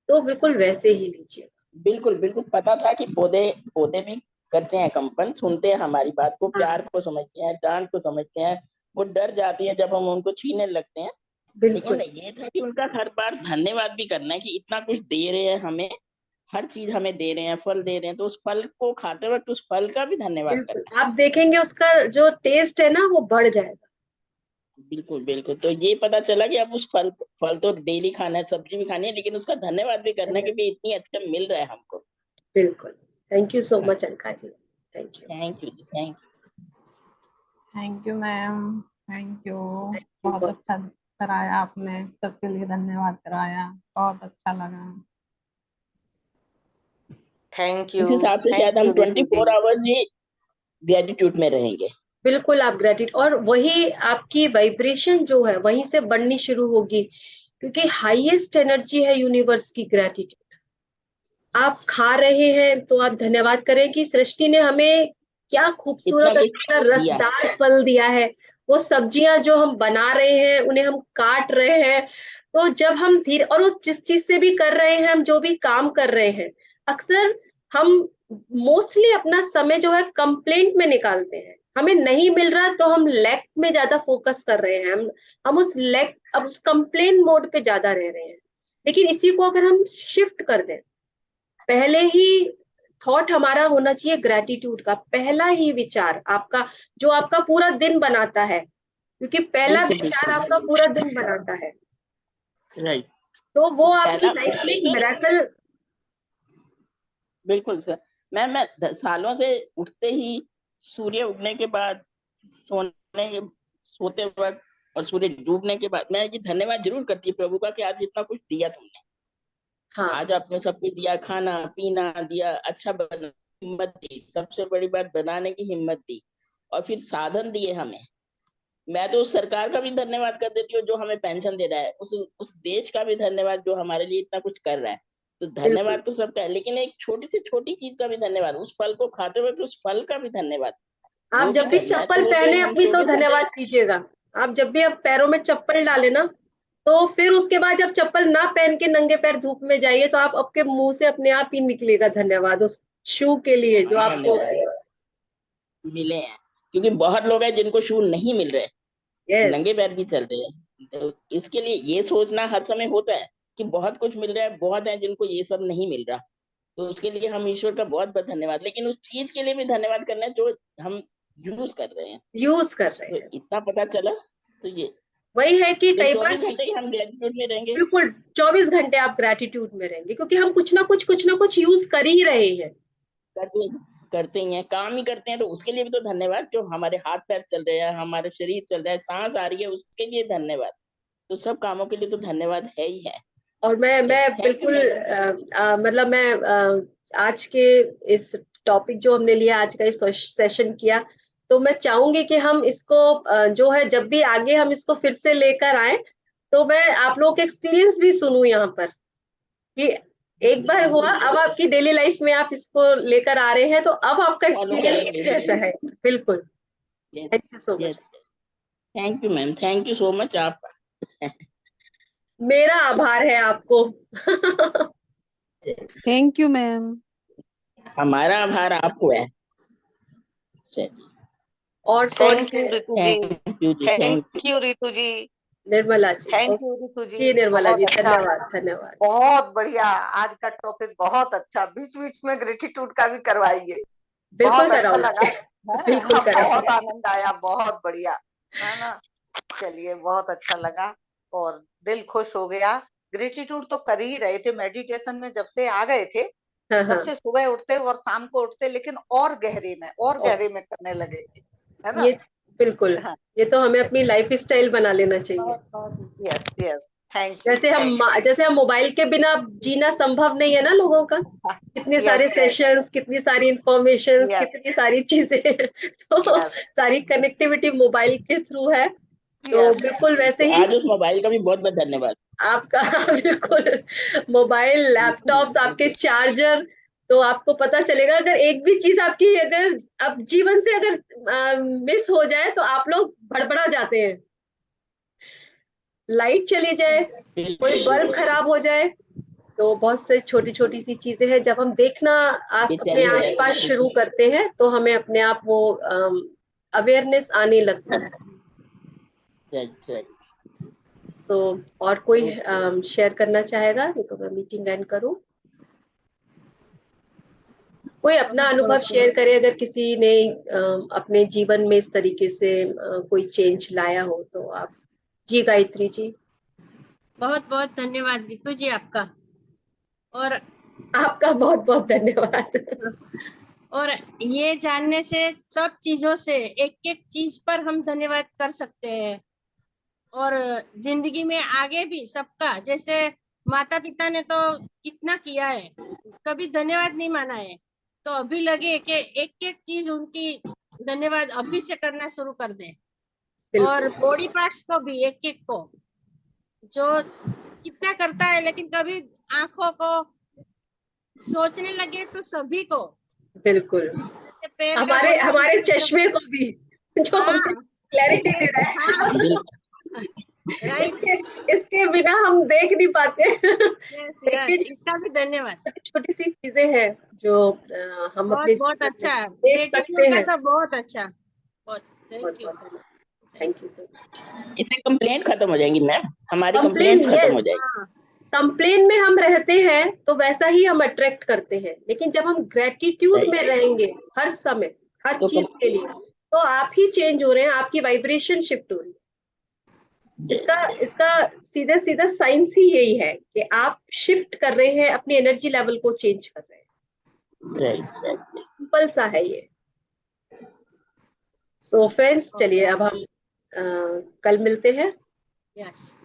तो बिल्कुल वैसे ही लीजिए। बिल्कुल बिल्कुल, पता था कि पौधे पौधे भी करते हैं कंपन, सुनते हैं हमारी बात को, हाँ, प्यार को समझते हैं, डांट को समझते हैं। वो डर जाती है जब हम उनको छीनने लगते हैं। लेकिन बिल्कुल ये था कि उनका हर बार धन्यवाद भी करना है कि इतना कुछ दे रहे हैं हमें, हर चीज हमें दे रहे हैं, फल दे रहे हैं, तो उस फल को खाते वक्त उस फल का भी धन्यवाद बिल्कुल, करना आप देखेंगे उसका जो टेस्ट है ना वो बढ़ जाएगा। है। बिल्कुल बिल्कुल, तो ये पता चला कि अब उस फल फल तो डेली खाना है, सब्जी भी खानी है, लेकिन उसका धन्यवाद भी करना है कि भाई इतनी अच्छा मिल रहा है हमको। बिल्कुल। थैंक यू सो हाँ, much Alka ji. Thank you. Thank you ji, thank thank you ma'am, thank you. You. बहुत अच्छा कराया आपने, सबके लिए धन्यवाद कराया, बहुत अच्छा लगा। Thank you. यू। इस हिसाब से शायद थैंक हम you Riddhi 24 the. Hours he gratitude में रहेंगे। बिल्कुल आप ग्रेटिट्यूड, और वही आपकी वाइब्रेशन जो है वहीं से बढ़नी शुरू होगी, क्योंकि हाईएस्ट एनर्जी है यूनिवर्स की ग्रेटिट्यूड। आप खा रहे हैं तो आप धन्यवाद करें कि सृष्टि ने हमें क्या इतना खूबसूरत और कुछ कितना दिया है। रसदार फल दिया है। वो सब्जियां जो हम बना रहे हैं, उन्हें हम काट रहे हैं, तो जब हम धीरे, और उस जिस चीज से भी कर रहे हैं, हम जो भी काम कर रहे हैं, अक्सर हम मोस्टली अपना समय जो है कंप्लेंट में निकालते हैं। हमें नहीं मिल रहा तो हम लैक में ज्यादा फोकस कर रहे हैं, हम उस लैक, अब उस कंप्लेन मोड पे ज्यादा रह रहे हैं। लेकिन इसी को अगर हम शिफ्ट कर दें, पहले ही थॉट हमारा होना चाहिए ग्रेटिट्यूड का, पहला ही विचार आपका, जो आपका पूरा दिन बनाता है, क्योंकि पहला बिल्कुल विचार बिल्कुल, आपका पूरा दिन बनाता है। राइट। तो वो आपकी पहला लाइफ में एक लेकिन मिरेकल। बिल्कुल सर। मैं सालों से उठते ही, सूर्य उगने के बाद, सोते वक्त और सूर्य डूबने के बाद मैं ये धन्यवाद जरूर करती हूँ प्रभु का कि आज इतना कुछ दिया तुमने। हाँ, आज आपने सब कुछ दिया, खाना पीना दिया, अच्छा बना, हिम्मत दी, सबसे बड़ी बात बनाने की हिम्मत दी, और फिर साधन दिए हमें। मैं तो उस सरकार का भी धन्यवाद कर देती हूँ जो हमें पेंशन दे रहा है, उस देश का भी धन्यवाद जो हमारे लिए इतना कुछ कर रहा है। तो बिल्कुल। धन्यवाद तो सबका है, लेकिन एक छोटी से छोटी चीज का भी धन्यवाद, उस फल को खाते हुए उस फल का भी धन्यवाद, आप वो भी जब भी करना है। तो चप्पल वो जो पहने हम अपनी तो छोटे से धन्यवाद कीजिएगा। आप जब भी आप पैरों में चप्पल डाले ना, तो फिर उसके बाद जब चप्पल ना पहन के नंगे पैर धूप में जाइए, तो आप आपके मुंह से अपने आप ही निकलेगा धन्यवाद उस शू के लिए जो आपको। धन्यवाद मिले हैं, क्योंकि बहुत लोग हैं जिनको शू नहीं मिल रहे, यस, नंगे पैर भी चल रहे हैं। तो इसके लिए ये सोचना हर समय होता है कि बहुत कुछ मिल रहा है, बहुत है जिनको ये सब नहीं मिल रहा। तो उसके लिए हम ईश्वर का बहुत बहुत धन्यवाद, लेकिन उस चीज के लिए भी धन्यवाद करना है जो हम यूज कर रहे हैं। यूज कर रहे तो हैं। इतना पता चला, तो ये वही है कि ये कई बार 24 घंटे ही हम ग्रेटिट्यूड में रहेंगे। बिल्कुल 24 घंटे आप ग्रेटिट्यूड में रहेंगे, क्योंकि हम कुछ ना कुछ यूज कर ही रहे हैं। करते करते ही हैं, काम ही करते हैं, तो उसके लिए भी तो धन्यवाद। जो हमारे हाथ पैर चल रहे हैं, हमारे शरीर चल रहा है, सांस आ रही है, उसके लिए धन्यवाद। तो सब कामों के लिए तो धन्यवाद है ही है। और मैं थैंक यू बिल्कुल मैडम। मतलब मैं आज के इस टॉपिक जो हमने लिया, आज का इस सेशन किया, तो मैं चाहूंगी कि हम इसको जो है जब भी आगे हम इसको फिर से लेकर आए, तो मैं आप लोगों के एक्सपीरियंस भी सुनूं यहाँ पर कि एक बार हुआ, अब आपकी डेली लाइफ में आप इसको लेकर आ रहे हैं, तो अब आपका फॉलो एक्सपीरियंस करेंगे। कैसा है। बिल्कुल। Yes, thank you so much. Yes. Thank you ma'am, thank you so much आपका। मेरा आभार है आपको। Thank you ma'am. हमारा आभार आपको है। और कौन थैंक यू है? Ritu ji. Thank you ji, thank thank you Ritu ji. Nirmala ji. Thank you Ritu ji ji. Nirmala बहुत जी, अच्छा, धन्यवाद धन्यवाद। बहुत बढ़िया। आज का टॉपिक बहुत अच्छा, बीच बीच में ग्रेटिट्यूड का भी करवाइए। बिल्कुल बहुत अच्छा कराऊंगी। लगा। बिल्कुल बहुत कराऊंगी। आनंद आया, बहुत बढ़िया, है ना। चलिए, बहुत अच्छा लगा और दिल खुश हो गया। ग्रेटिट्यूड तो कर ही रहे थे, मेडिटेशन में जब से आ गए थे, हाँ तब हाँ। से सुबह उठते और शाम को उठते, लेकिन और और गहरे में करने लगे, है ना। ये बिल्कुल, हाँ, ये तो हमें अपनी लाइफ स्टाइल बना लेना चाहिए। Yes yes. Thank you, thank जैसे हम मोबाइल के बिना जीना संभव नहीं है ना लोगों का। कितने यू। सारे यस यस सेशंस, कितनी सारी इंफॉर्मेशंस, यस कितनी सारी चीजें तो यस सारी कनेक्टिविटी मोबाइल के थ्रू है। तो यस। बिल्कुल वैसे तो ही आज उस मोबाइल का भी बहुत बहुत धन्यवाद। आपका बिल्कुल मोबाइल, लैपटॉप्स, आपके चार्जर, तो आपको पता चलेगा अगर एक भी चीज आपकी अगर अब जीवन से अगर मिस हो जाए, तो आप लोग भड़बड़ा जाते हैं। लाइट चली जाए, कोई बल्ब खराब हो जाए, तो बहुत से छोटी छोटी सी चीजें हैं, जब हम देखना अपने बेचैनी हो आसपास जाती शुरू करते हैं, तो हमें अपने आप वो अवेयरनेस आने लगती है। है। राइट। तो और कोई शेयर करना चाहेगा, नहीं तो मैं मीटिंग एंड करूं। कोई अपना अनुभव शेयर करे, अगर किसी ने अपने जीवन में इस तरीके से कोई चेंज लाया हो, तो आप। जी गायत्री जी। बहुत बहुत धन्यवाद रितु जी आपका। और आपका बहुत बहुत धन्यवाद। और ये जानने से, सब चीजों से, एक एक चीज पर हम धन्यवाद कर सकते हैं। और जिंदगी में आगे भी सबका, जैसे माता पिता ने तो कितना किया है, कभी धन्यवाद नहीं माना है, तो अभी लगे कि एक एक चीज उनकी धन्यवाद अभी से करना शुरू कर दे। और बिल्कुल बॉडी पार्ट्स को भी एक एक को, जो कितना करता है, लेकिन कभी आंखों को सोचने लगे तो सभी को, बिल्कुल। जैसे पैर का हमारे बोला हमारे तो चश्मे को भी, जो हाँ हमें क्लैरिटी दे रहा है। हाँ राइट। इसके इसके बिना हम देख नहीं पाते। यस यस, लेकिन इसका भी धन्यवाद। छोटी छोटी सी चीजें हैं जो हम बहुत अपने बहुत जीवन में अच्छा, देख सकते ग्रेटिट्यूड का हैं। तो बहुत अच्छा। बहुत बहुत थैंक यू। बहुत धन्यवाद। Thank you so much. इससे कंप्लेंट खत्म हो जाएंगी मैम, हमारी कंप्लेन, कंप्लेंट्स खत्म हो यस। जाएगी। हाँ कंप्लेन में हम रहते हैं तो वैसा ही हम अट्रैक्ट करते हैं, लेकिन जब हम ग्रेटिट्यूड में राइट। रहेंगे हर समय, हर तो चीज के लिए, तो आप ही चेंज हो रहे हैं, आपकी वाइब्रेशन शिफ्ट हो रही है। इसका यस, इसका सीधा सीधा साइंस ही यही है कि आप शिफ्ट कर रहे हैं, अपनी एनर्जी लेवल को चेंज कर रहे हैं। Right right. सिंपल सा है ये। सो फ्रेंड्स, चलिए अब हम कल मिलते हैं। Yes,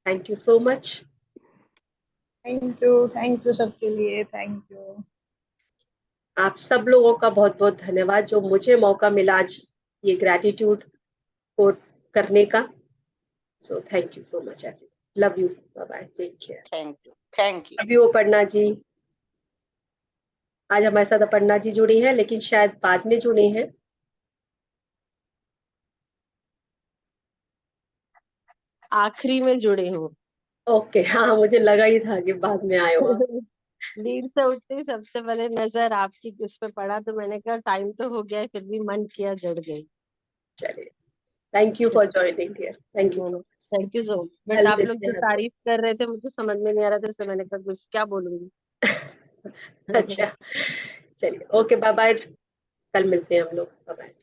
thank you so much. Thank you सबके लिए, थैंक यू। आप सब लोगों का बहुत बहुत धन्यवाद जो मुझे मौका मिला आज ये ग्रैटिट्यूड को करने का। So thank you so much everyone, love you, bye bye, take care. Thank you. Love you Aparna ji. आज हमारे साथ अपर्णा जी जुड़ी हैं, लेकिन शायद बाद में जुड़ी हैं। आखिरी में जुड़े हूँ। ओके, हाँ मुझे लगा ही था कि बाद में आए हो आप। नींद से उठते ही सबसे पहले नजर आपकी उस पे पड़ा, तो मैंने कहा टाइम तो हो गया है, फिर भी मन किया जड़ गई। चलिए, thank you for joining here, thank you so much. Thank you so much. But कल आप लोग मिलते जो हैं तारीफ कर रहे थे मुझे समझ में नहीं आ रहा था, इसलिए मैंने कहा कुछ क्या बोलूंगी। अच्छा, चलिए, ओके, बाय बाय, कल मिलते हैं हम लोग, बाय बाय।